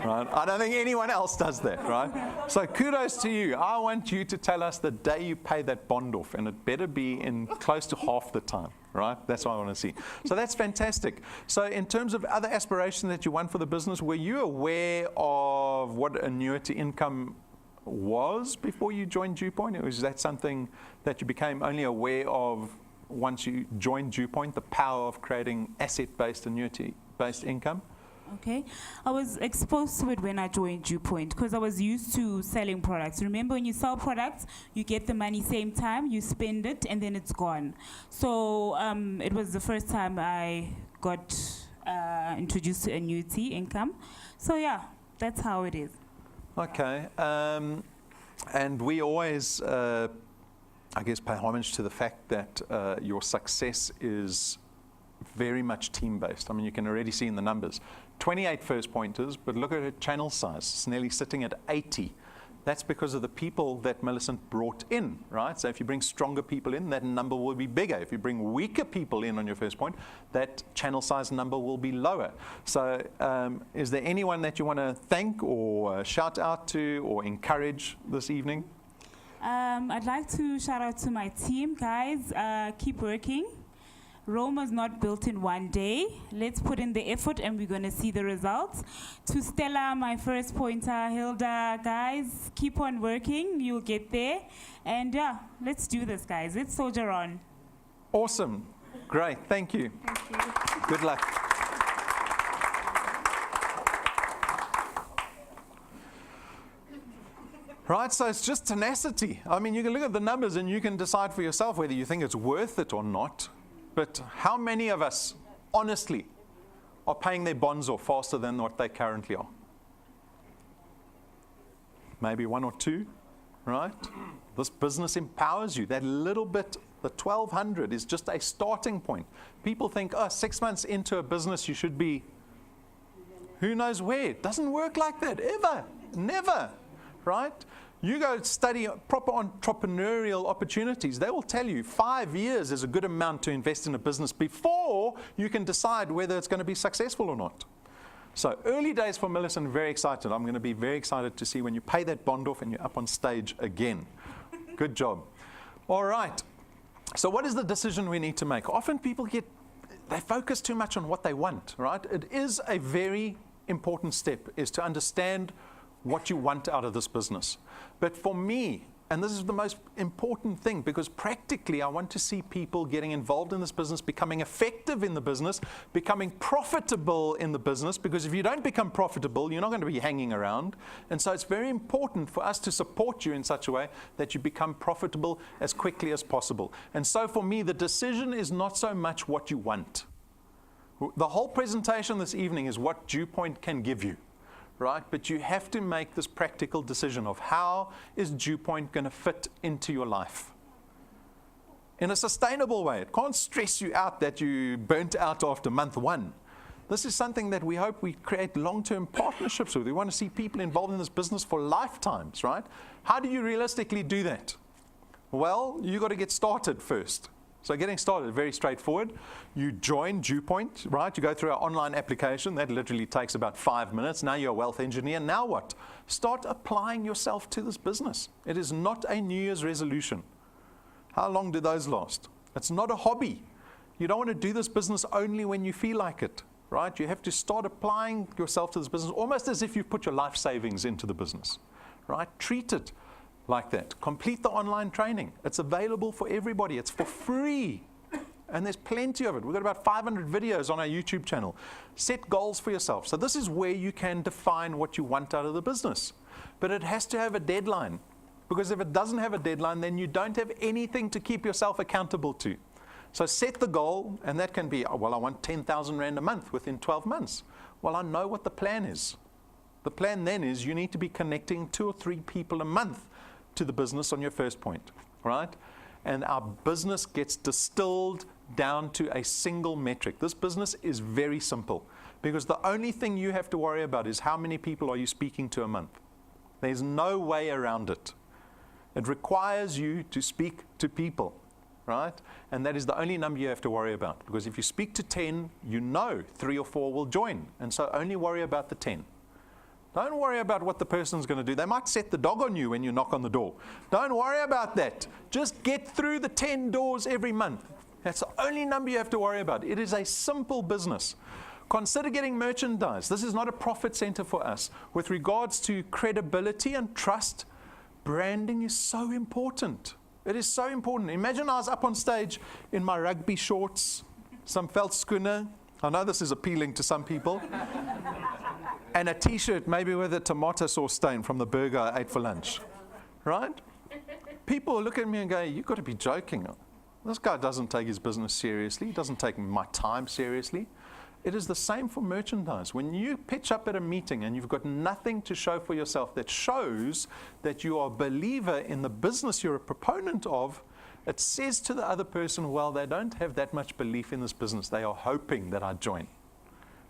Speaker 1: right? I don't think anyone else does that, right? So kudos to you. I want you to tell us the day you pay that bond off, and it better be in close to half the time, right? That's what I want to see. So that's fantastic. So in terms of other aspirations that you want for the business, were you aware of what annuity income was before you joined DuePoint? Or is that something that you became only aware of once you joined DuePoint, the power of creating asset-based, annuity-based income?
Speaker 2: Okay. I was exposed to it when I joined DuePoint because I was used to selling products. Remember, when you sell products, you get the money same time, you spend it, and then it's gone. So it was the first time I got introduced to annuity income. So yeah, that's how it is.
Speaker 1: Okay, and we always, I guess, pay homage to the fact that your success is very much team-based. I mean, you can already see in the numbers. 28 first pointers, but look at her channel size. It's nearly sitting at 80 That's because of the people that Millicent brought in, right? So if you bring stronger people in, that number will be bigger. If you bring weaker people in on your first point, that channel size number will be lower. So is there anyone that you want to thank or shout out to or encourage this evening?
Speaker 2: I'd like to shout out to my team, guys. Keep working. Rome was not built in one day. Let's put in the effort and we're going to see the results. To Stella, my first pointer, Hilda, guys, keep on working. You'll get there. And yeah, let's do this, guys. Let's soldier on.
Speaker 1: Awesome. Great. Thank you.
Speaker 2: Thank you.
Speaker 1: Good luck. Right, so it's just tenacity. I mean, you can look at the numbers and you can decide for yourself whether you think it's worth it or not. But how many of us, honestly, are paying their bonds off faster than what they currently are? Maybe one or two, right? This business empowers you. That little bit, the 1,200 is just a starting point. People think, oh, 6 months into a business, you should be who knows where. It doesn't work like that, ever, never, right? You go study proper entrepreneurial opportunities. They will tell you 5 years is a good amount to invest in a business before you can decide whether it's going to be successful or not. So early days for Millicent, very excited. I'm going to be very excited to see when you pay that bond off and you're up on stage again. Good job. All right. So what is the decision we need to make? Often people they focus too much on what they want, right? It is a very important step, is to understand what you want out of this business. But for me, and this is the most important thing, because practically I want to see people getting involved in this business, becoming effective in the business, becoming profitable in the business, because if you don't become profitable, you're not going to be hanging around. And so it's very important for us to support you in such a way that you become profitable as quickly as possible. And so for me, the decision is not so much what you want. The whole presentation this evening is what DuePoint can give you. Right? But you have to make this practical decision of how is DuePoint going to fit into your life in a sustainable way. It can't stress you out that you burnt out after month 1. This is something that we hope we create long-term partnerships with. We want to see people involved in this business for lifetimes, right? How do you realistically do that? Well, you got to get started first. So getting started, very straightforward. You join DuePoint, right? You go through our online application. That literally takes about 5 minutes. Now you're a wealth engineer. Now what? Start applying yourself to this business. It is not a New Year's resolution. How long do those last? It's not a hobby. You don't want to do this business only when you feel like it, right? You have to start applying yourself to this business almost as if you've put your life savings into the business, right? Treat it like that. Complete the online training. It's available for everybody. It's for free. And there's plenty of it. We've got about 500 videos on our YouTube channel. Set goals for yourself. So this is where you can define what you want out of the business. But it has to have a deadline. Because if it doesn't have a deadline, then you don't have anything to keep yourself accountable to. So set the goal, and that can be, well, I want 10,000 Rand a month within 12 months. Well, I know what the plan is. The plan then is you need to be connecting 2 or 3 people a month to the business on your first point, right? And our business gets distilled down to a single metric. This business is very simple because the only thing you have to worry about is how many people are you speaking to a month. There's no way around it. It requires you to speak to people, right? And that is the only number you have to worry about, because if you speak to 10, you know 3 or 4 will join, and so only worry about the 10. Don't worry about what the person's going to do. They might set the dog on you when you knock on the door. Don't worry about that. Just get through the 10 doors every month. That's the only number you have to worry about. It is a simple business. Consider getting merchandise. This is not a profit center for us. With regards to credibility and trust, branding is so important. It is so important. Imagine I was up on stage in my rugby shorts, some veldskoene. I know this is appealing to some people. And a T-shirt, maybe with a tomato sauce stain from the burger I ate for lunch, right? People look at me and go, you've got to be joking. This guy doesn't take his business seriously. He doesn't take my time seriously. It is the same for merchandise. When you pitch up at a meeting and you've got nothing to show for yourself that shows that you are a believer in the business you're a proponent of, it says to the other person, well, they don't have that much belief in this business. They are hoping that I join,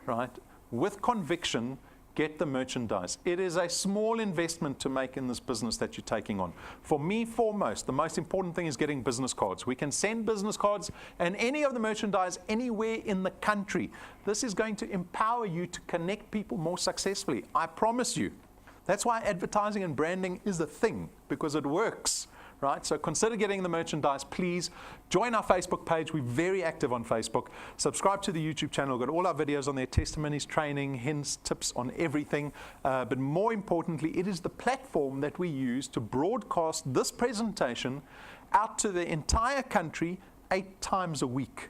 Speaker 1: right? With conviction, get the merchandise. It is a small investment to make in this business that you're taking on. For me, foremost, the most important thing is getting business cards. We can send business cards and any of the merchandise anywhere in the country. This is going to empower you to connect people more successfully. I promise you. That's why advertising and branding is a thing, because it works. Right? So consider getting the merchandise. Please join our Facebook page. We're very active on Facebook. Subscribe to the YouTube channel. We've got all our videos on there, testimonies, training, hints, tips on everything. But more importantly, it is the platform that we use to broadcast this presentation out to the entire country 8 times a week.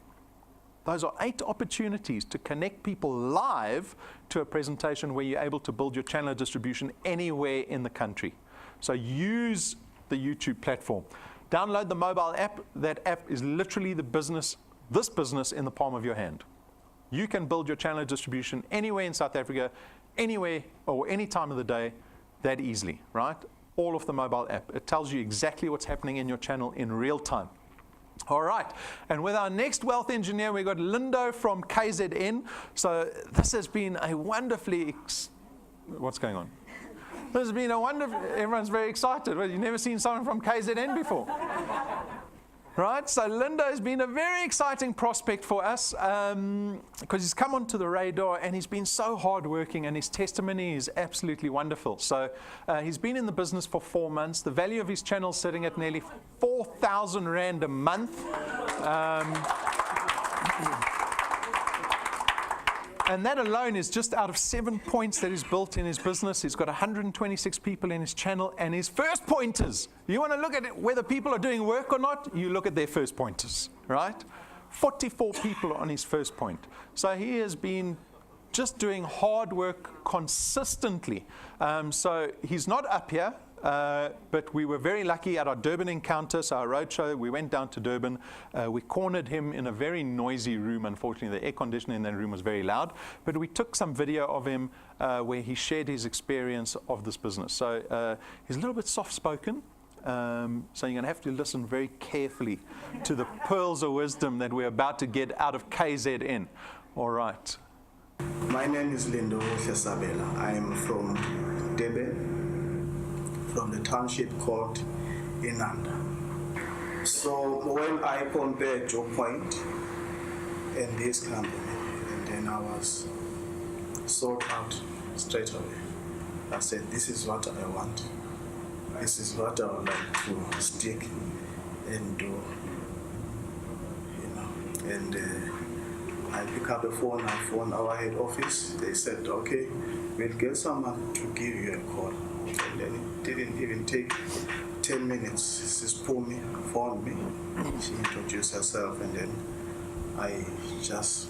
Speaker 1: Those are 8 opportunities to connect people live to a presentation where you're able to build your channel of distribution anywhere in the country. So use the YouTube platform. Download the mobile app. That app is literally this business in the palm of your hand. You can build your channel of distribution anywhere in South Africa, anywhere or any time of the day, that easily, right? All of the mobile app. It tells you exactly what's happening in your channel in real time. All right, and with our next wealth engineer, we've got Lindo from KZN. So this has been a wonderfully, what's going on? This has been a wonderful, everyone's very excited. Well, you've never seen someone from KZN before. Right, so Lindo has been a very exciting prospect for us because he's come onto the radar and he's been so hardworking and his testimony is absolutely wonderful. So he's been in the business for 4 months. The value of his channel is sitting at nearly 4,000 Rand a month. And that alone is just out of 7 points that he's built in his business. He's got 126 people in his channel, and his first pointers. You want to look at it, whether people are doing work or not, you look at their first pointers, right? 44 people on his first point. So he has been just doing hard work consistently. So he's not up here. But we were very lucky at our Durban encounter, so our roadshow, we went down to Durban. We cornered him in a very noisy room. Unfortunately, the air conditioning in that room was very loud. But we took some video of him where he shared his experience of this business. So he's a little bit soft-spoken. So you're going to have to listen very carefully to the pearls of wisdom that we're about to get out of KZN. All right.
Speaker 3: My name is Lindo Sabela. I am from Durban, from the township called Inanda. So when I compared DuePoint and this company, and then I was sold out straight away. I said, this is what I want. This is what I would like to stick and do, you know. And I pick up the phone, I phone our head office. They said, okay, we'll get someone to give you a call. And then it didn't even take 10 minutes. Sis Pumi phoned me. She introduced herself, and then I just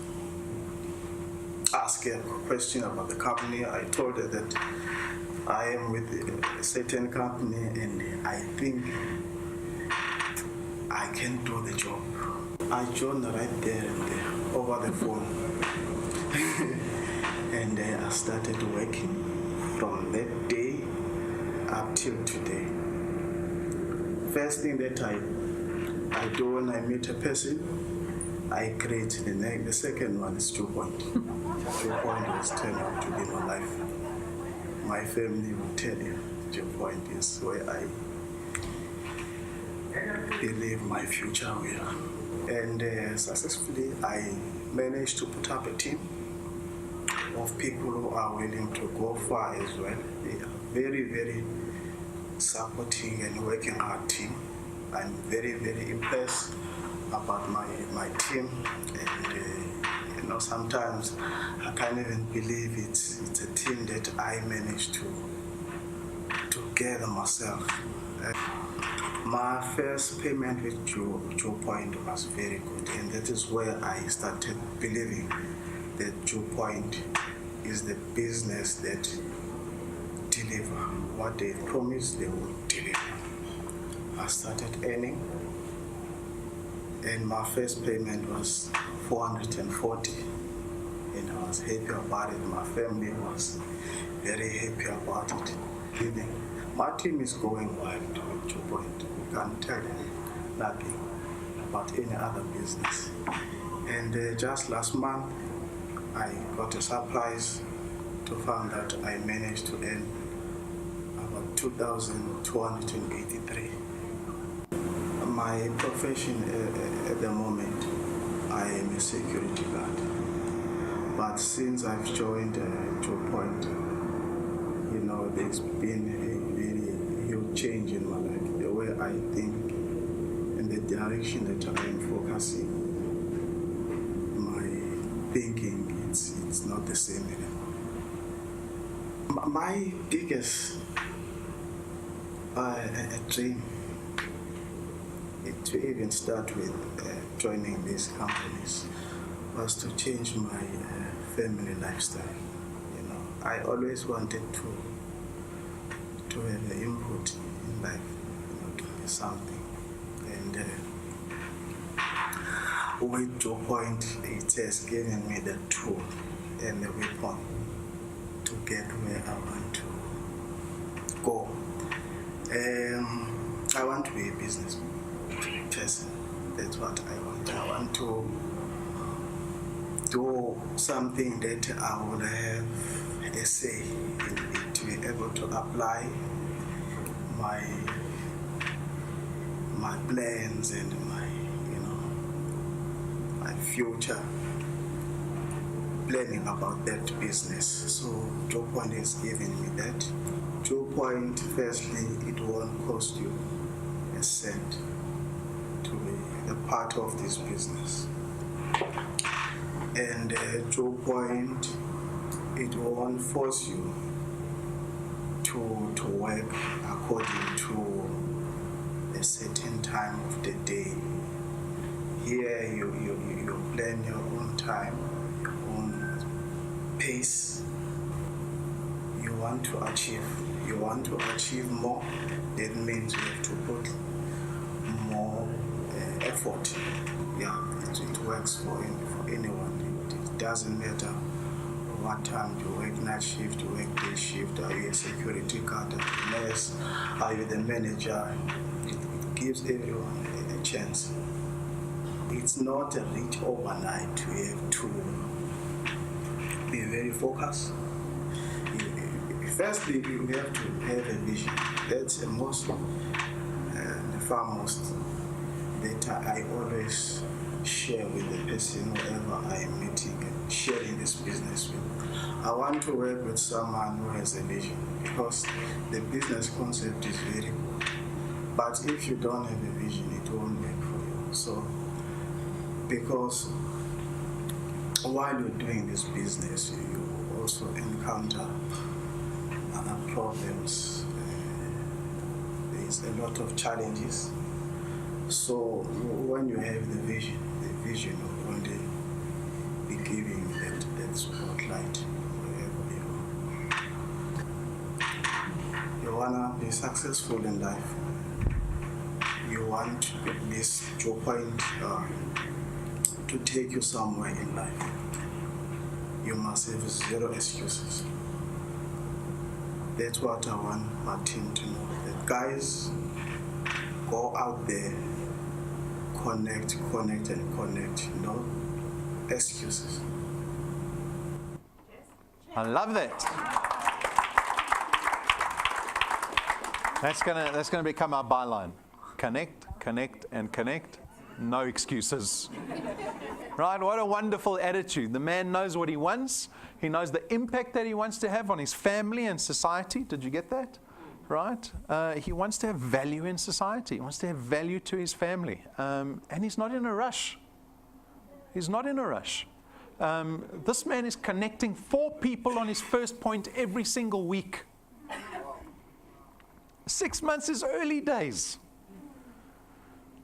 Speaker 3: asked her a question about the company. I told her that I am with a certain company and I think I can do the job. I joined right there and there over the phone. And I started working from that day up till today. First thing that I do when I meet a person, I create the name. The second one is DuePoint. DuePoint has turned out to be my life. My family will tell you DuePoint is where I believe my future will. And successfully, I managed to put up a team of people who are willing to go far as well. They are very, very supporting and working hard team. I'm very, very impressed about my team, and you know, sometimes I can't even believe it's a team that I managed to gather myself. My first payment with DuePoint was very good, and that is where I started believing that DuePoint is the business that deliver what they promise they will deliver. I started earning, and my first payment was 440, and I was happy about it. My family was very happy about it. My team is going wild with DuePoint. You can't tell them nothing about any other business. And just last month, I got a surprise to find that I managed to earn about 2,283. My profession at the moment, I am a security guard. But since I've joined DuePoint, there's been a very huge change in my life. The way I think and the direction that I am focusing, my thinking, it's not the same anymore. My biggest dream to even start with joining these companies was to change my family lifestyle. I always wanted to have an input in life, to be something. And with DuePoint, it has given me the tool and the weapon to get where I want to go. I want to be a business person. That's what I want. I want to do something that I will have a say in it, to be able to apply my plans and my future planning about that business. So DuePoint is giving me that. DuePoint, firstly, it won't cost you a cent to be a part of this business. And DuePoint, it won't force you to work according to a certain time of the day. Here you plan your own time, your own pace. You want to achieve more. That means you have to put more effort. Yeah, it works for anyone. It doesn't matter what time you work, night shift, you work day shift, are you a security guard, are you a nurse, are you the manager? It gives everyone a chance. It's not a reach overnight. You have to be very focused. Firstly, you have to have a vision. That's the most, the foremost that I always share with the person, whoever I am meeting and sharing this business with. I want to work with someone who has a vision, because the business concept is very good. But if you don't have a vision, it won't work for you. So, because while you're doing this business, you also encounter other problems. There's a lot of challenges. So when you have the vision will only be giving that spotlight wherever you wanna be successful in life. You want this DuePoint to take you somewhere in life. You must have zero excuses. That's what I want my team to know. That guys, go out there, connect and connect. No excuses.
Speaker 1: I love that. That's gonna become our byline. Connect, and connect. No excuses. Right? What a wonderful attitude. The man knows what he wants. He knows the impact that he wants to have on his family and society. Did you get that? Right? He wants to have value in society. He wants to have value to his family. And he's not in a rush. He's not in a rush. This man is connecting 4 people on his first point every single week. 6 months is early days.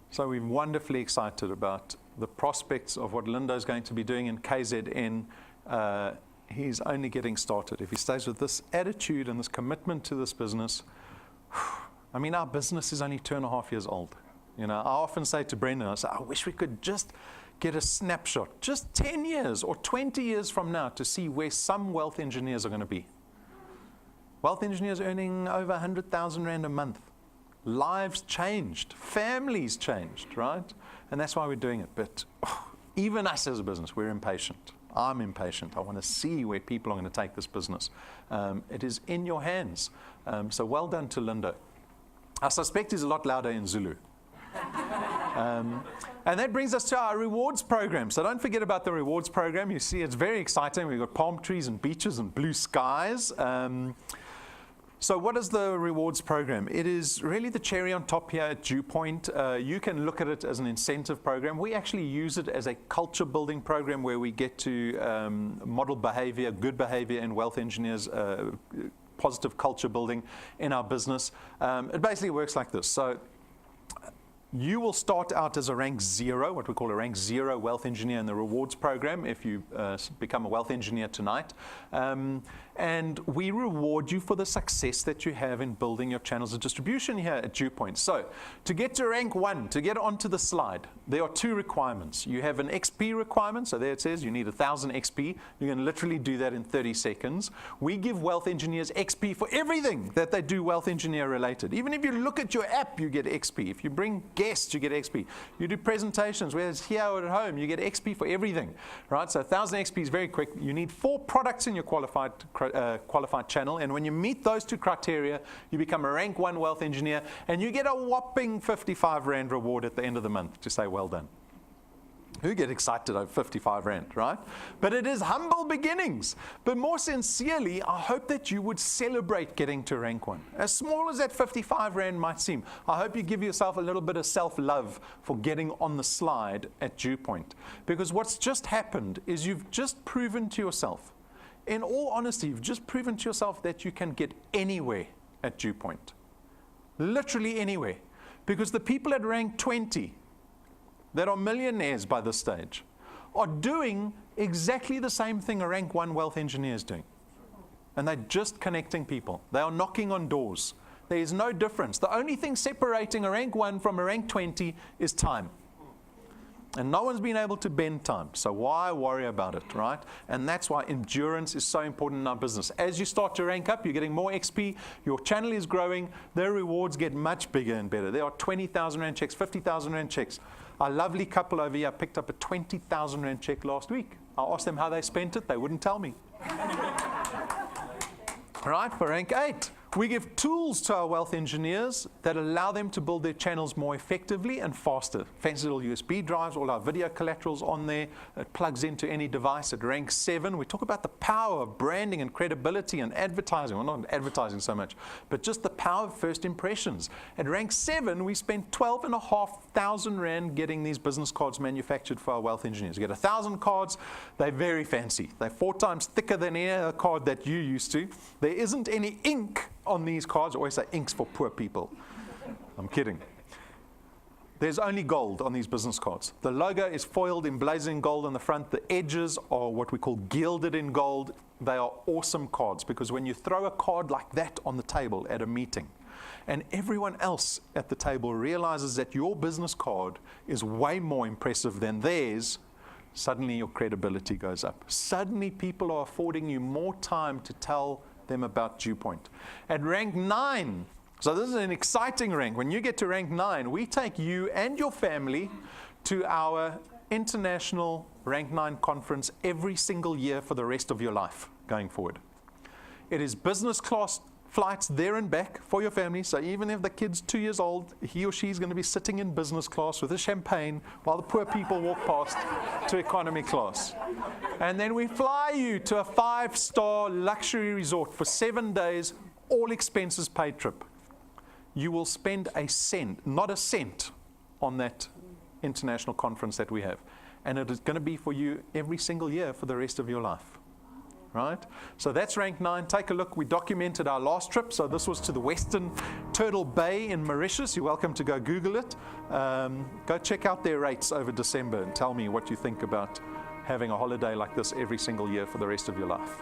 Speaker 1: So we're wonderfully excited about the prospects of what Lindo's going to be doing in KZN. He's only getting started. If he stays with this attitude and this commitment to this business, I mean, our business is only 2.5 years old. I often say to Brendan, I say, I wish we could just get a snapshot, just 10 years or 20 years from now, to see where some wealth engineers are going to be. Wealth engineers earning over 100,000 Rand a month. Lives changed, families changed, right? And that's why we're doing it. But even us as a business, we're impatient. I'm impatient. I want to see where people are going to take this business. It is in your hands. So well done to Linda. I suspect he's a lot louder in Zulu. And that brings us to our rewards program. So don't forget about the rewards program. You see, it's very exciting. We've got palm trees and beaches and blue skies. So what is the rewards program? It is really the cherry on top here at DuePoint. You can look at it as an incentive program. We actually use it as a culture building program where we get to model behavior, good behavior in wealth engineers, positive culture building in our business. It basically works like this. So you will start out as a rank 0, what we call a rank 0 wealth engineer in the rewards program if you become a wealth engineer tonight. And we reward you for the success that you have in building your channels of distribution here at DuePoint. So to get to rank 1, to get onto the slide, there are 2 requirements. You have an XP requirement, so there it says you need 1,000 XP. You can literally do that in 30 seconds. We give wealth engineers XP for everything that they do wealth engineer related. Even if you look at your app, you get XP. If you bring guests, you get XP. You do presentations, whether it's here or at home, you get XP for everything, right? So 1,000 XP is very quick. You need 4 products in your qualified channel, and when you meet those 2 criteria, you become a rank 1 wealth engineer, and you get a whopping 55 Rand reward at the end of the month to say well done. Who get excited over 55 Rand, right? But it is humble beginnings. But more sincerely, I hope that you would celebrate getting to rank 1. As small as that 55 Rand might seem, I hope you give yourself a little bit of self-love for getting on the slide at DuePoint. Because what's just happened is you've just proven to yourself, in all honesty, you've just proven to yourself that you can get anywhere at DuePoint. Literally anywhere. Because the people at rank 20 that are millionaires by this stage are doing exactly the same thing a rank 1 wealth engineer is doing. And they're just connecting people. They are knocking on doors. There is no difference. The only thing separating a rank 1 from a rank 20 is time. And no one's been able to bend time. So why worry about it, right? And that's why endurance is so important in our business. As you start to rank up, you're getting more XP, your channel is growing, their rewards get much bigger and better. There are 20,000 Rand checks, 50,000 Rand checks. A lovely couple over here picked up a 20,000 Rand check last week. I asked them how they spent it. They wouldn't tell me. Right, for rank 8. We give tools to our wealth engineers that allow them to build their channels more effectively and faster. Fancy little USB drives, all our video collaterals on there. It plugs into any device at rank 7. We talk about the power of branding and credibility and advertising. Well, not advertising so much, but just the power of first impressions. At rank 7, we spend 12,500 Rand getting these business cards manufactured for our wealth engineers. You get 1,000 cards. They're very fancy. They're 4 times thicker than any other card that you used to. There isn't any ink on these cards. I always say inks for poor people. I'm kidding. There's only gold on these business cards. The logo is foiled in blazing gold on the front. The edges are what we call gilded in gold. They are awesome cards because when you throw a card like that on the table at a meeting and everyone else at the table realizes that your business card is way more impressive than theirs, suddenly your credibility goes up. Suddenly people are affording you more time to tell them about DuePoint. At rank 9, so this is an exciting rank. When you get to rank 9, we take you and your family to our international rank 9 conference every single year for the rest of your life going forward. It is business class flights there and back for your family. So even if the kid's 2 years old, he or she's going to be sitting in business class with a champagne while the poor people walk past to economy class. And then we fly you to a 5-star luxury resort for 7 days, all expenses paid trip. You will spend a cent, not a cent, on that international conference that we have. And it is going to be for you every single year for the rest of your life. Right? So that's rank 9. Take a look. We documented our last trip. So this was to the Western Turtle Bay in Mauritius. You're welcome to go Google it. Go check out their rates over December and tell me what you think about having a holiday like this every single year for the rest of your life.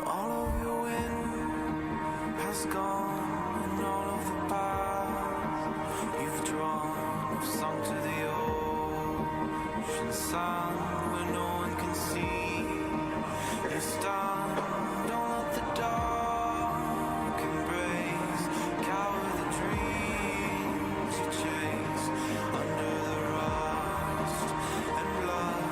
Speaker 4: All of your wind has gone, and all of the paths you've drawn have sunk to the ocean sun where no one can see. You stand on the dark embrace, cower the dreams you chase under the rust and blood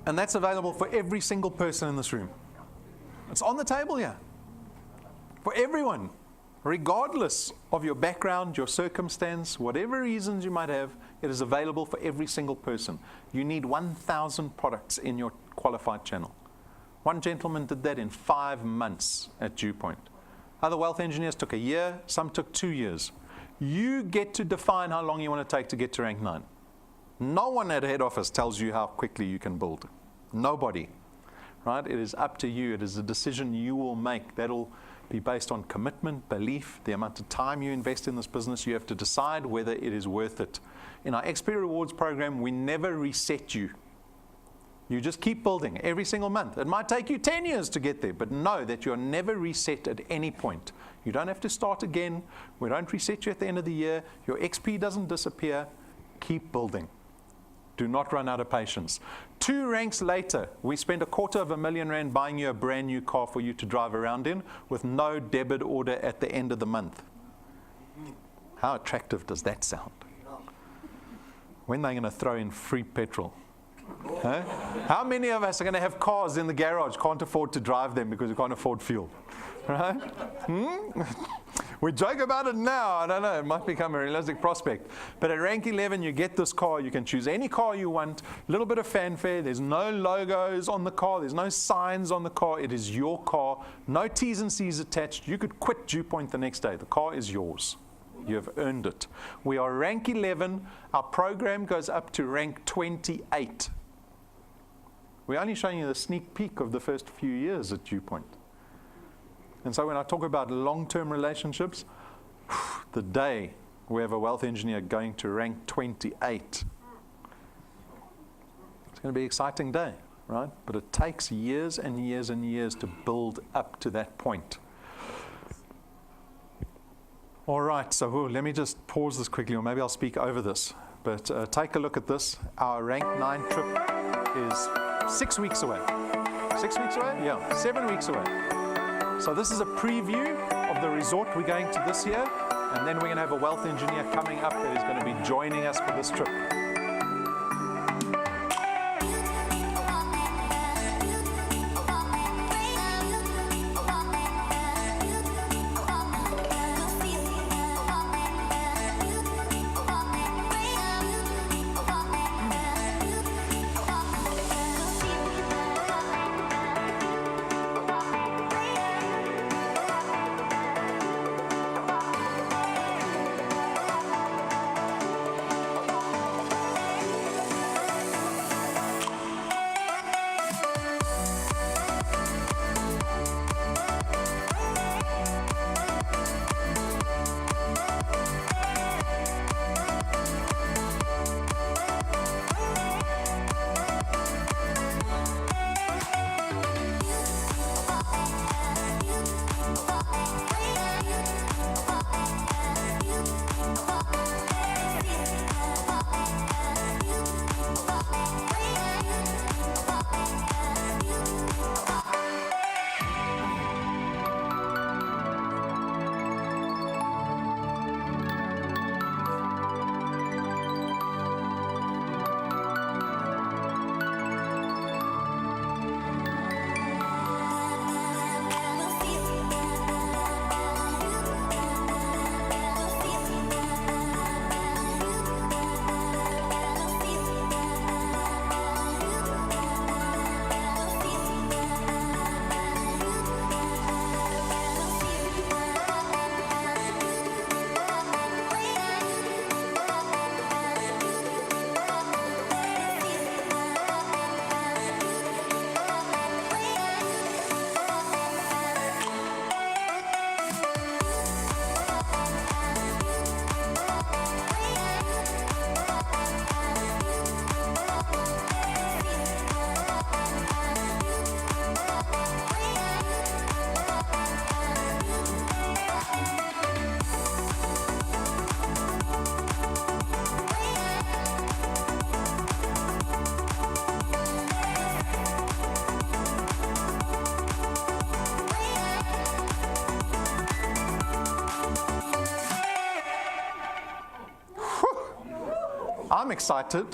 Speaker 1: And that's available for every single person in this room. It's on the table here. For everyone, regardless of your background, your circumstance, whatever reasons you might have, it is available for every single person. You need 1,000 products in your qualified channel. One gentleman did that in 5 months at DuePoint. Other wealth engineers took a year, some took 2 years. You get to define how long you want to take to get to rank 9. No one at head office tells you how quickly you can build. Nobody. Right? It is up to you. It is a decision you will make. That'll be based on commitment, belief, the amount of time you invest in this business. You have to decide whether it is worth it. In our XP Rewards program, we never reset you. You just keep building every single month. It might take you 10 years to get there, but know that you're never reset at any point. You don't have to start again. We don't reset you at the end of the year. Your XP doesn't disappear. Keep building. Do not run out of patience. 2 ranks later, we spent $250,000 rand buying you a brand new car for you to drive around in with no debit order at the end of the month. How attractive does that sound? When are they going to throw in free petrol? Huh? How many of us are going to have cars in the garage, can't afford to drive them because we can't afford fuel? Right? We joke about it now. I don't know. It might become a realistic prospect. But at rank 11, you get this car. You can choose any car you want. A little bit of fanfare. There's no logos on the car. There's no signs on the car. It is your car. No T's and C's attached. You could quit DuePoint the next day. The car is yours. You have earned it. We are rank 11. Our program goes up to rank 28. We're only showing you the sneak peek of the first few years at DuePoint. And so when I talk about long-term relationships, the day we have a wealth engineer going to rank 28, it's going to be an exciting day, right? But it takes years and years and years to build up to that point. All right, so let me just pause this quickly, or maybe I'll speak over this. But take a look at this. Our rank 9 trip is 6 weeks away. 6 weeks away? Yeah, 7 weeks away. So this is a preview of the resort we're going to this year, and then we're going to have a wealth engineer coming up that is going to be joining us for this trip. I'm excited.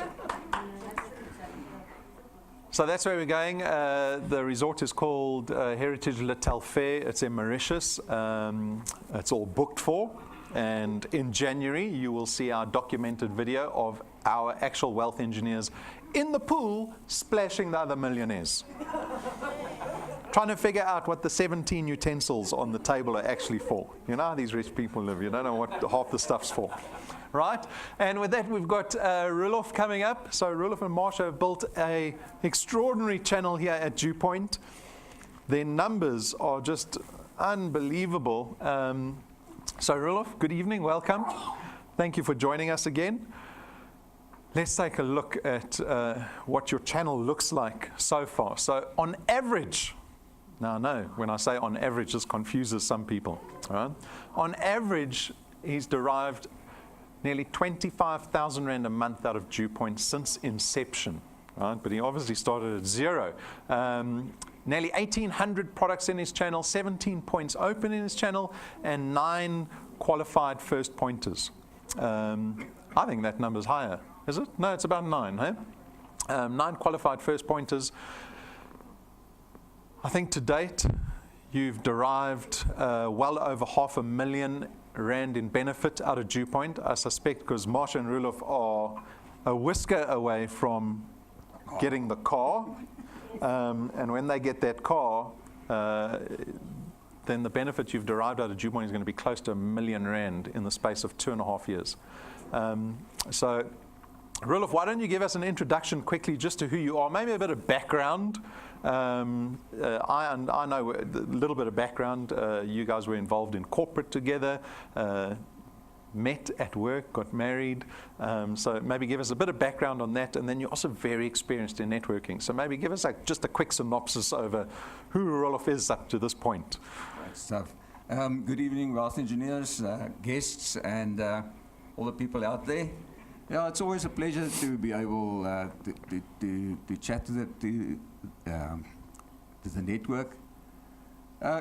Speaker 1: So that's where we're going. The resort is called Heritage Little Fair. It's in Mauritius. It's all booked for. And in January, you will see our documented video of our actual wealth engineers in the pool splashing the other millionaires. Trying to figure out what the 17 utensils on the table are actually for. You know how these rich people live. You don't know what half the stuff's for. Right? And with that, we've got Roelof coming up. So Roelof and Marsha have built an extraordinary channel here at DuePoint. Their numbers are just unbelievable. So Roelof, good evening, welcome. Thank you for joining us again. Let's take a look at what your channel looks like so far. So on average, now I know when I say on average, this confuses some people. Right? On average, he's derived nearly 25,000 Rand a month out of DuePoint since inception. Right? But he obviously started at zero. Nearly 1,800 products in his channel, 17 points open in his channel, and 9 qualified first pointers. I think that number's higher, is it? No, it's about 9, hey? 9 qualified first pointers. I think to date, you've derived well over 500,000 Rand in benefit out of DuePoint. I suspect because Marsha and Roelof are a whisker away from getting the car. And when they get that car, then the benefit you've derived out of DuePoint is going to be close to 1 million Rand in the space of 2.5 years. So, Roelof, why don't you give us an introduction quickly just to who you are, maybe a bit of background. I know a little bit of background. You guys were involved in corporate together. Met at work, got married. So maybe give us a bit of background on that, and then you're also very experienced in networking. So maybe give us just a quick synopsis over who Roelof is up to this point.
Speaker 5: Great stuff. Good evening, wealth engineers, guests, and all the people out there. Yeah, it's always a pleasure to be able to chat to the network.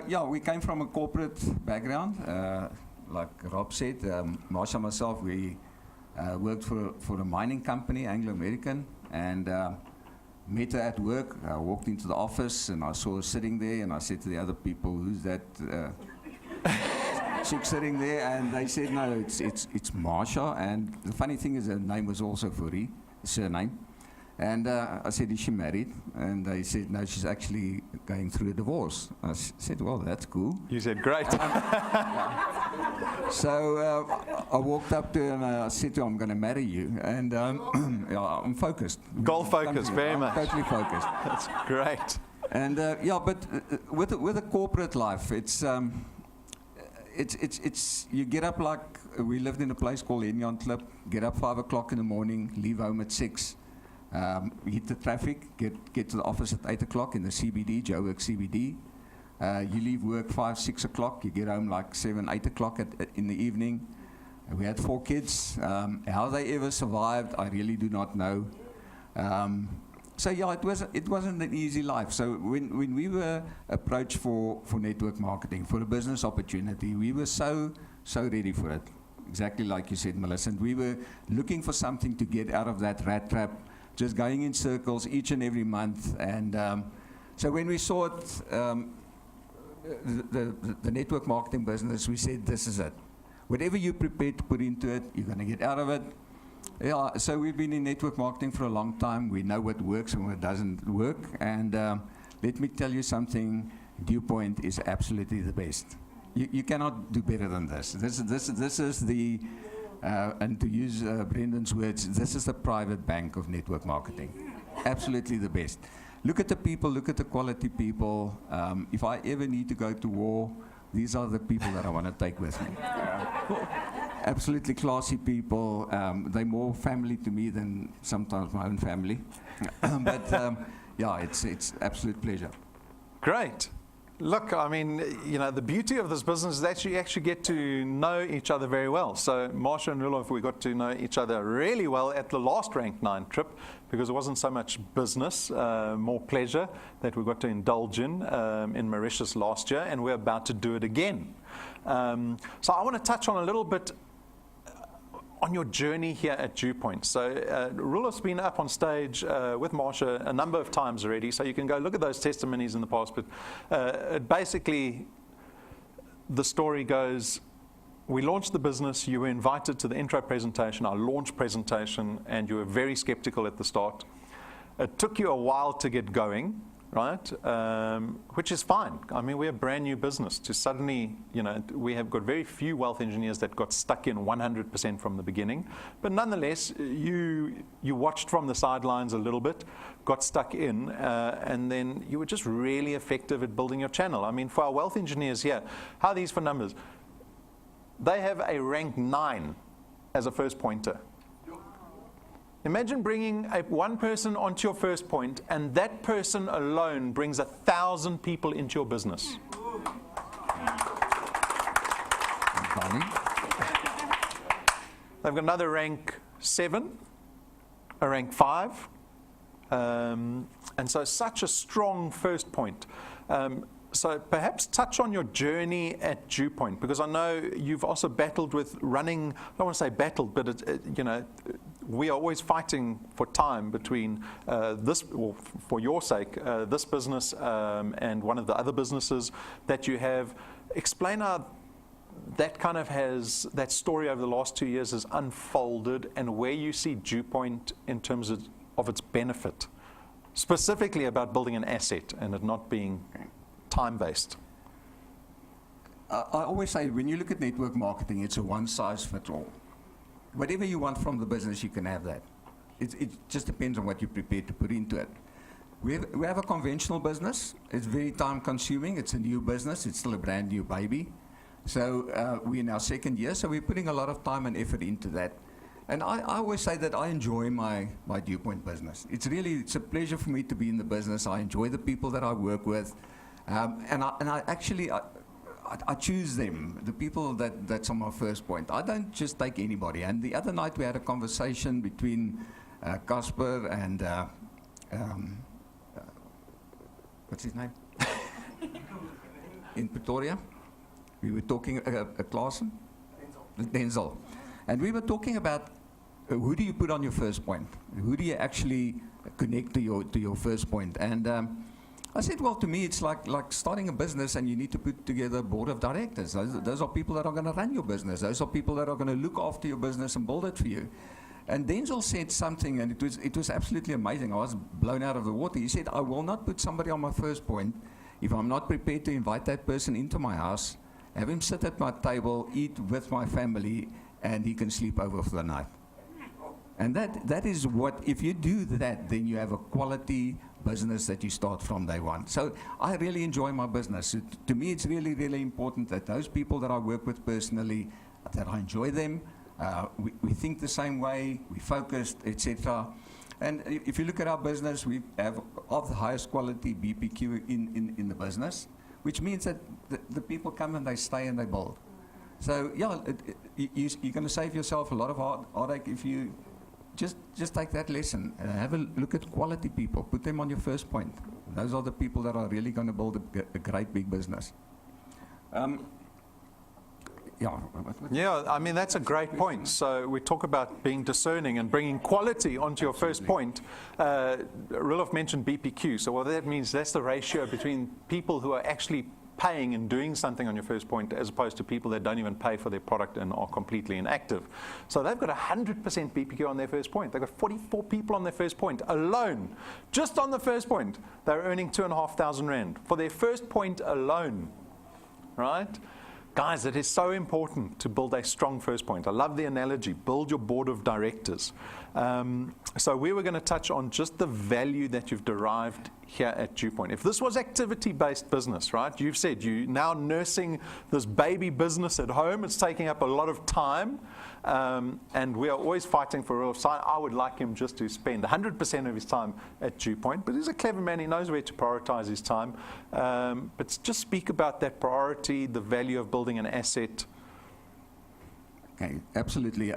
Speaker 5: Yeah, we came from a corporate background. Like Rob said, Marsha and myself, we worked for a mining company, Anglo-American, and met her at work. I walked into the office and I saw her sitting there, and I said to the other people, "Who's that chick sitting there?" And they said, "No, it's Marsha." And the funny thing is, her name was also Fourie, surname. And I said, "Is she married?" And they said, "No, she's actually going through a divorce." I said, "Well, that's cool."
Speaker 1: You said, "Great."
Speaker 5: So I walked up to her and I said to her, "I'm going to marry you." And yeah, I'm focused.
Speaker 1: Goal focused, very much.
Speaker 5: Totally focused.
Speaker 1: That's great.
Speaker 5: And yeah, but with a corporate life, it's you get up like we lived in a place called Enyon Club. Get up 5 o'clock in the morning, leave home at 6. Hit the traffic, get to the office at 8 o'clock in the CBD, Joburg CBD. You leave work 5, 6 o'clock, you get home like 7, 8 o'clock in the evening. We had 4 kids. How they ever survived, I really do not know. So yeah, it wasn't an easy life. So when we were approached for network marketing, for a business opportunity, we were so ready for it. Exactly like you said, Melissa. And we were looking for something to get out of that rat trap, just going in circles each and every month. And so when we saw it, the network marketing business, we said, this is it. Whatever you're prepared to put into it, you're going to get out of it. Yeah, so we've been in network marketing for a long time. We know what works and what doesn't work. And let me tell you something, DuePoint is absolutely the best. You cannot do better than this. This is the, and to use Brendan's words, this is the private bank of network marketing. Absolutely the best. Look at the people, look at the quality people. If I ever need to go to war, these are the people that I want to take with me. Absolutely classy people. They're more family to me than sometimes my own family. But yeah, it's absolute pleasure.
Speaker 1: Great. Look, I mean, you know, the beauty of this business is that you actually get to know each other very well. So Marsha and Roelof, we got to know each other really well at the last Rank 9 trip, because it wasn't so much business, more pleasure that we got to indulge in Mauritius last year, and we're about to do it again. So I want to touch on a little bit on your journey here at DuePoint. So Rulof's been up on stage with Marsha a number of times already, so you can go look at those testimonies in the past. But basically, the story goes, we launched the business, you were invited to the intro presentation, our launch presentation, and you were very skeptical at the start. It took you a while to get going, right? Which is fine. I mean, we're a brand new business. To suddenly, we have got very few wealth engineers that got stuck in 100% from the beginning. But nonetheless, you watched from the sidelines a little bit, got stuck in, and then you were just really effective at building your channel. I mean, for our wealth engineers here, how are these for numbers? They have a rank 9 as a first pointer. Imagine bringing one person onto your first point, and that person alone brings 1,000 people into your business. They've got another rank 7, a rank 5, and so such a strong first point. So perhaps touch on your journey at DuePoint, because I know you've also battled with running, I don't want to say battled, but we are always fighting for time between this, or for your sake, this business and one of the other businesses that you have. Explain how that story over the last 2 years has unfolded, and where you see DuePoint in terms of its benefit, specifically about building an asset and it not being time-based.
Speaker 5: I always say, when you look at network marketing, it's a one-size-fits-all. Whatever you want from the business, you can have that. It just depends on what you're prepared to put into it. We have a conventional business. It's very time-consuming. It's a new business. It's still a brand-new baby. So we're in our second year, so we're putting a lot of time and effort into that. And I always say that I enjoy my DuePoint business. It's a pleasure for me to be in the business. I enjoy the people that I work with. And I actually choose them, the people that's on my first point. I don't just take anybody. And the other night we had a conversation between Casper and what's his name? In Pretoria. We were talking, Klaassen? Denzel. And we were talking about who do you put on your first point? Who do you actually connect to your first point? And I said, well, to me, it's like starting a business, and you need to put together a board of directors. Those are people that are going to run your business. Those are people that are going to look after your business and build it for you. And Denzel said something, and it was absolutely amazing. I was blown out of the water. He said, I will not put somebody on my first point if I'm not prepared to invite that person into my house, have him sit at my table, eat with my family, and he can sleep over for the night. And that is what, if you do that, then you have a quality business that you start from day one. So I really enjoy my business. To me, it's really, really important that those people that I work with personally, that I enjoy them, we think the same way, we focused, etc. And if you look at our business, we have of the highest quality BPQ in the business, which means that the people come and they stay and they build. So yeah, you're going to save yourself a lot of heartache if you just take that lesson. Have a look at quality people. Put them on your first point. Those are the people that are really going to build a great big business.
Speaker 1: Yeah, I mean, that's a great point. So we talk about being discerning and bringing quality onto your first point. Rulof mentioned BPQ. So what that means, that's the ratio between people who are actually paying and doing something on your first point, as opposed to people that don't even pay for their product and are completely inactive. So they've got 100% BPQ on their first point. They've got 44 people on their first point alone. Just on the first point, they're earning 2,500 Rand for their first point alone, right? Guys, it is so important to build a strong first point. I love the analogy. Build your board of directors. So we were going to touch on just the value that you've derived here at DuePoint. If this was activity-based business, right, you've said you're now nursing this baby business at home. It's taking up a lot of time. And we are always fighting for Rulof's time. I would like him just to spend 100% of his time at DuePoint. But he's a clever man. He knows where to prioritize his time. But just speak about that priority, the value of building an asset.
Speaker 5: Okay, absolutely.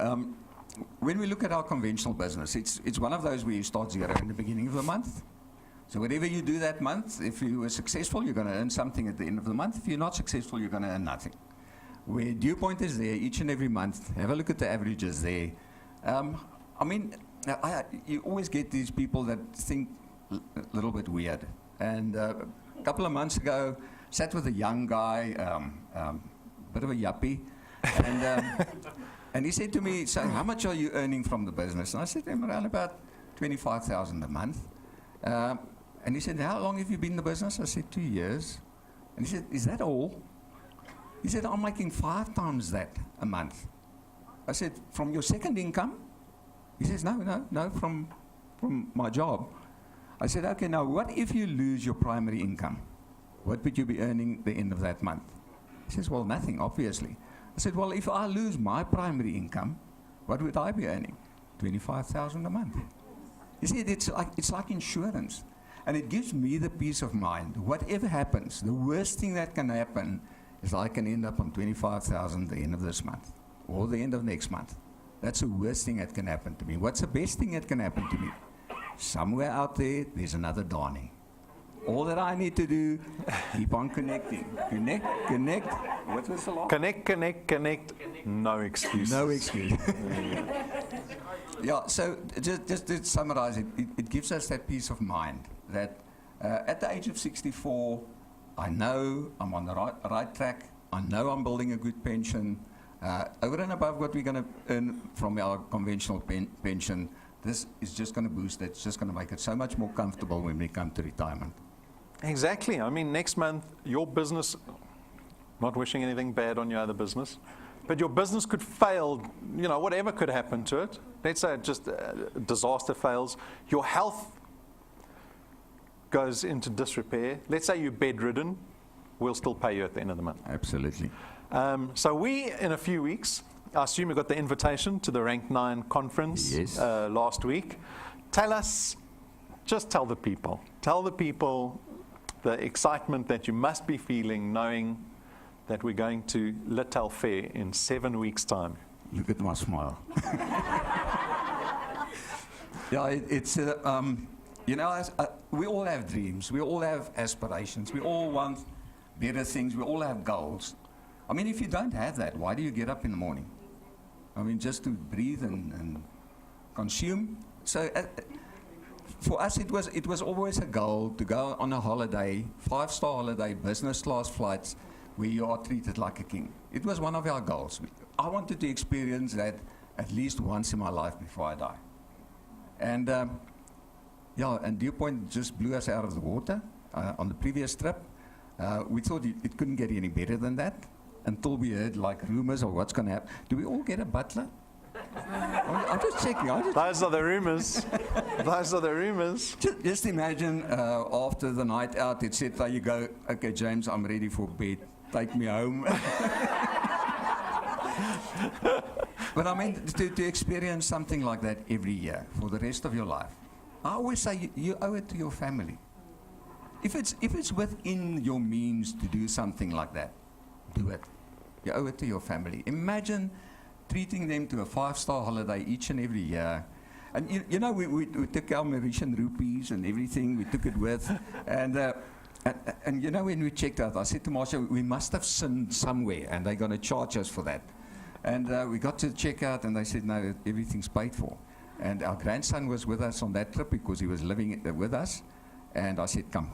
Speaker 5: When we look at our conventional business, it's one of those where you start zero in the beginning of the month. So whatever you do that month, if you were successful, you're going to earn something at the end of the month. If you're not successful, you're going to earn nothing. where DuePoint is there each and every month. Have a look at the averages there. I mean, you always get these people that think a little bit weird. And a couple of months ago, sat with a young guy, bit of a yuppie, and he said to me, "So, how much are you earning from the business?" And I said to him, "Around about 25,000 a month." And he said, "How long have you been in the business?" I said, 2 years. And he said, "Is that all?" He said, "I'm making 5 times that a month." I said, "From your second income?" He says, no, from my job. I said, "Okay, now what if you lose your primary income? What would you be earning at the end of that month?" He says, "Well, nothing, obviously." I said, "Well, if I lose my primary income, what would I be earning?" 25,000 a month. You see, it's like insurance. And it gives me the peace of mind. Whatever happens, the worst thing that can happen is I can end up on 25,000 at the end of this month or the end of next month. That's the worst thing that can happen to me. What's the best thing that can happen to me? Somewhere out there, there's another Donnie. All that I need to do, keep on connecting. Connect. What was the last?
Speaker 1: Connect. No excuse.
Speaker 5: No excuse. Yeah, so just to summarize it gives us that peace of mind that at the age of 64, I know I'm on the right track. I know I'm building a good pension. Over and above what we're going to earn from our conventional pension, this is just going to boost it. It's just going to make it so much more comfortable when we come to retirement.
Speaker 1: Exactly. I mean, next month, your business, not wishing anything bad on your other business, but your business could fail, whatever could happen to it. Let's say just disaster fails. Your health goes into disrepair. Let's say you're bedridden. We'll still pay you at the end of the month.
Speaker 5: Absolutely.
Speaker 1: So we, in a few weeks, I assume you got the invitation to the Rank 9 conference last week. Tell the people the excitement that you must be feeling knowing that we're going to Little Fair in 7 weeks' time.
Speaker 5: Look at my smile. Yeah, it's we all have dreams. We all have aspirations. We all want better things. We all have goals. I mean, if you don't have that, why do you get up in the morning? I mean, just to breathe and consume. So for us, it was always a goal to go on a holiday, 5-star holiday, business class flights, where you are treated like a king. It was one of our goals. I wanted to experience that at least once in my life before I die. And and DuePoint just blew us out of the water on the previous trip. We thought it couldn't get any better than that until we heard rumors of what's going to happen. Do we all get a butler? I'm just checking.
Speaker 1: Those are the rumors.
Speaker 5: Just imagine after the night out, it said, "There you go. Okay, James, I'm ready for bed. Take me home." But I mean, to experience something like that every year for the rest of your life, I always say you owe it to your family. If it's within your means to do something like that, do it. You owe it to your family. Imagine treating them to a 5-star holiday each and every year. And we took our Mauritian rupees and everything, we took it with. And when we checked out, I said to Marsha, we must have sinned somewhere, and they're going to charge us for that. And we got to the checkout, and they said, no, everything's paid for. And our grandson was with us on that trip because he was living with us. And I said, come.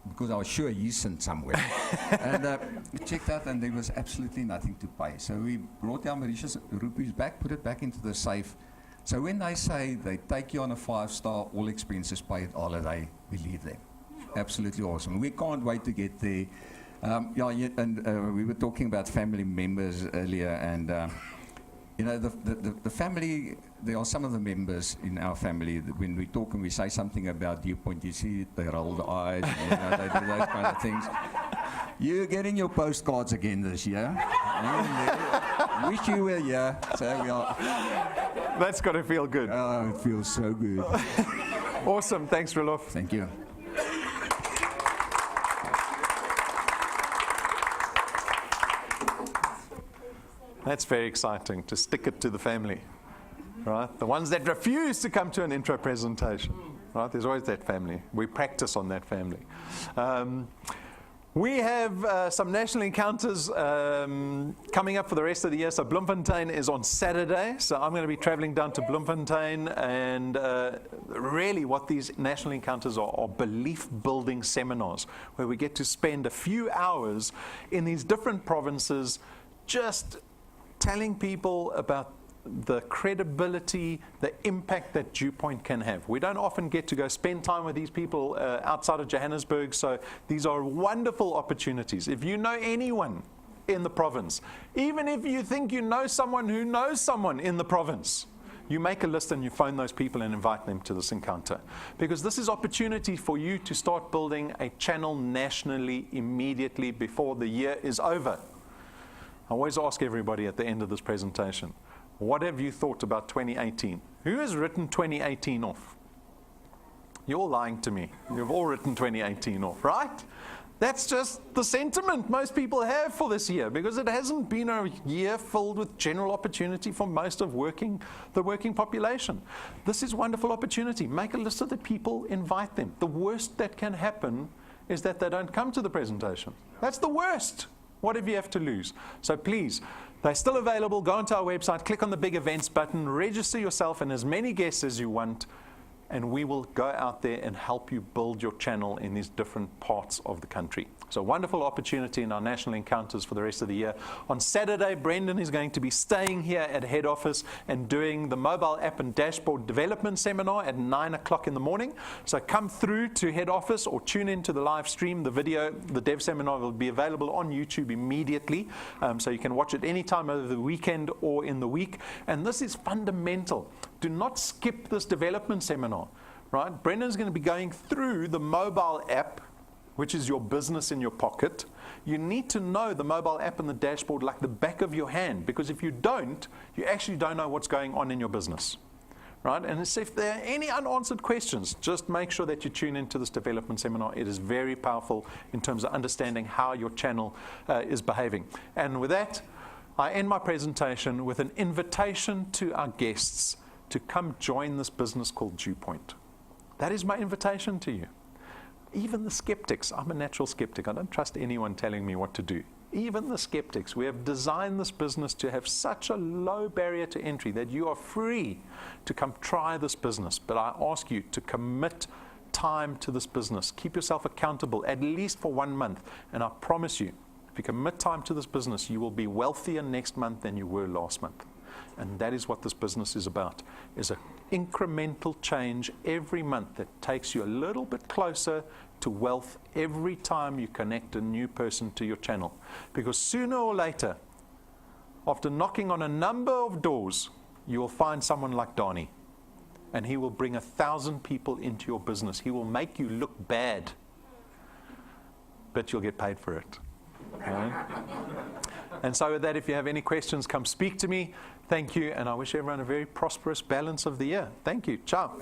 Speaker 5: Because I was sure he sinned somewhere. And we checked out, and there was absolutely nothing to pay. So we brought our Mauritius rupees back, put it back into the safe. So when they say they take you on a 5-star, all expenses paid holiday, we leave them. Absolutely awesome. We can't wait to get there. We were talking about family members earlier, and the family. There are some of the members in our family that when we talk and we say something about DuePoint, you see they roll the eyes, and, they do those kind of things. You're getting your postcards again this year. Wish you were here. So we are.
Speaker 1: That's got to feel good.
Speaker 5: Oh, it feels so good.
Speaker 1: Awesome. Thanks, Roloff.
Speaker 5: Thank you.
Speaker 1: That's very exciting, to stick it to the family, right? The ones that refuse to come to an intro presentation, right? There's always that family. We practice on that family. We have some national encounters coming up for the rest of the year. So Bloemfontein is on Saturday. So I'm going to be traveling down to Bloemfontein. And really what these national encounters are belief-building seminars where we get to spend a few hours in these different provinces just telling people about the credibility, the impact that DuePoint can have. We don't often get to go spend time with these people outside of Johannesburg, so these are wonderful opportunities. If you know anyone in the province, even if you think you know someone who knows someone in the province, you make a list and you phone those people and invite them to this encounter. Because this is opportunity for you to start building a channel nationally immediately before the year is over. I always ask everybody at the end of this presentation, what have you thought about 2018? Who has written 2018 off? You're all lying to me. You've all written 2018 off, right? That's just the sentiment most people have for this year, because it hasn't been a year filled with general opportunity for most of the working population. This is a wonderful opportunity. Make a list of the people, invite them. The worst that can happen is that they don't come to the presentation. That's the worst. What if you have to lose? So please, they're still available. Go onto our website, click on the big events button, register yourself and as many guests as you want, and we will go out there and help you build your channel in these different parts of the country. So wonderful opportunity in our national encounters for the rest of the year. On Saturday, Brendan is going to be staying here at head office and doing the mobile app and dashboard development seminar at 9 o'clock in the morning. So come through to head office or tune into the live stream. The video, the dev seminar will be available on YouTube immediately. So you can watch it anytime over the weekend or in the week. And this is fundamental. Do not skip this development seminar, right? Brendan's going to be going through the mobile app, which is your business in your pocket. You need to know the mobile app and the dashboard like the back of your hand, because if you don't, you actually don't know what's going on in your business, right? And so if there are any unanswered questions, just make sure that you tune into this development seminar. It is very powerful in terms of understanding how your channel is behaving. And with that, I end my presentation with an invitation to our guests to come join this business called DuePoint. That is my invitation to you. Even the skeptics, I'm a natural skeptic. I don't trust anyone telling me what to do. Even the skeptics, we have designed this business to have such a low barrier to entry that you are free to come try this business. But I ask you to commit time to this business. Keep yourself accountable at least for 1 month. And I promise you, if you commit time to this business, you will be wealthier next month than you were last month. And that is what this business is about, is an incremental change every month that takes you a little bit closer to wealth every time you connect a new person to your channel. Because sooner or later, after knocking on a number of doors, you will find someone like Donnie, and he will bring 1,000 people into your business. He will make you look bad, but you'll get paid for it. Okay? And so with that, if you have any questions, come speak to me. Thank you, and I wish everyone a very prosperous balance of the year. Thank you. Ciao.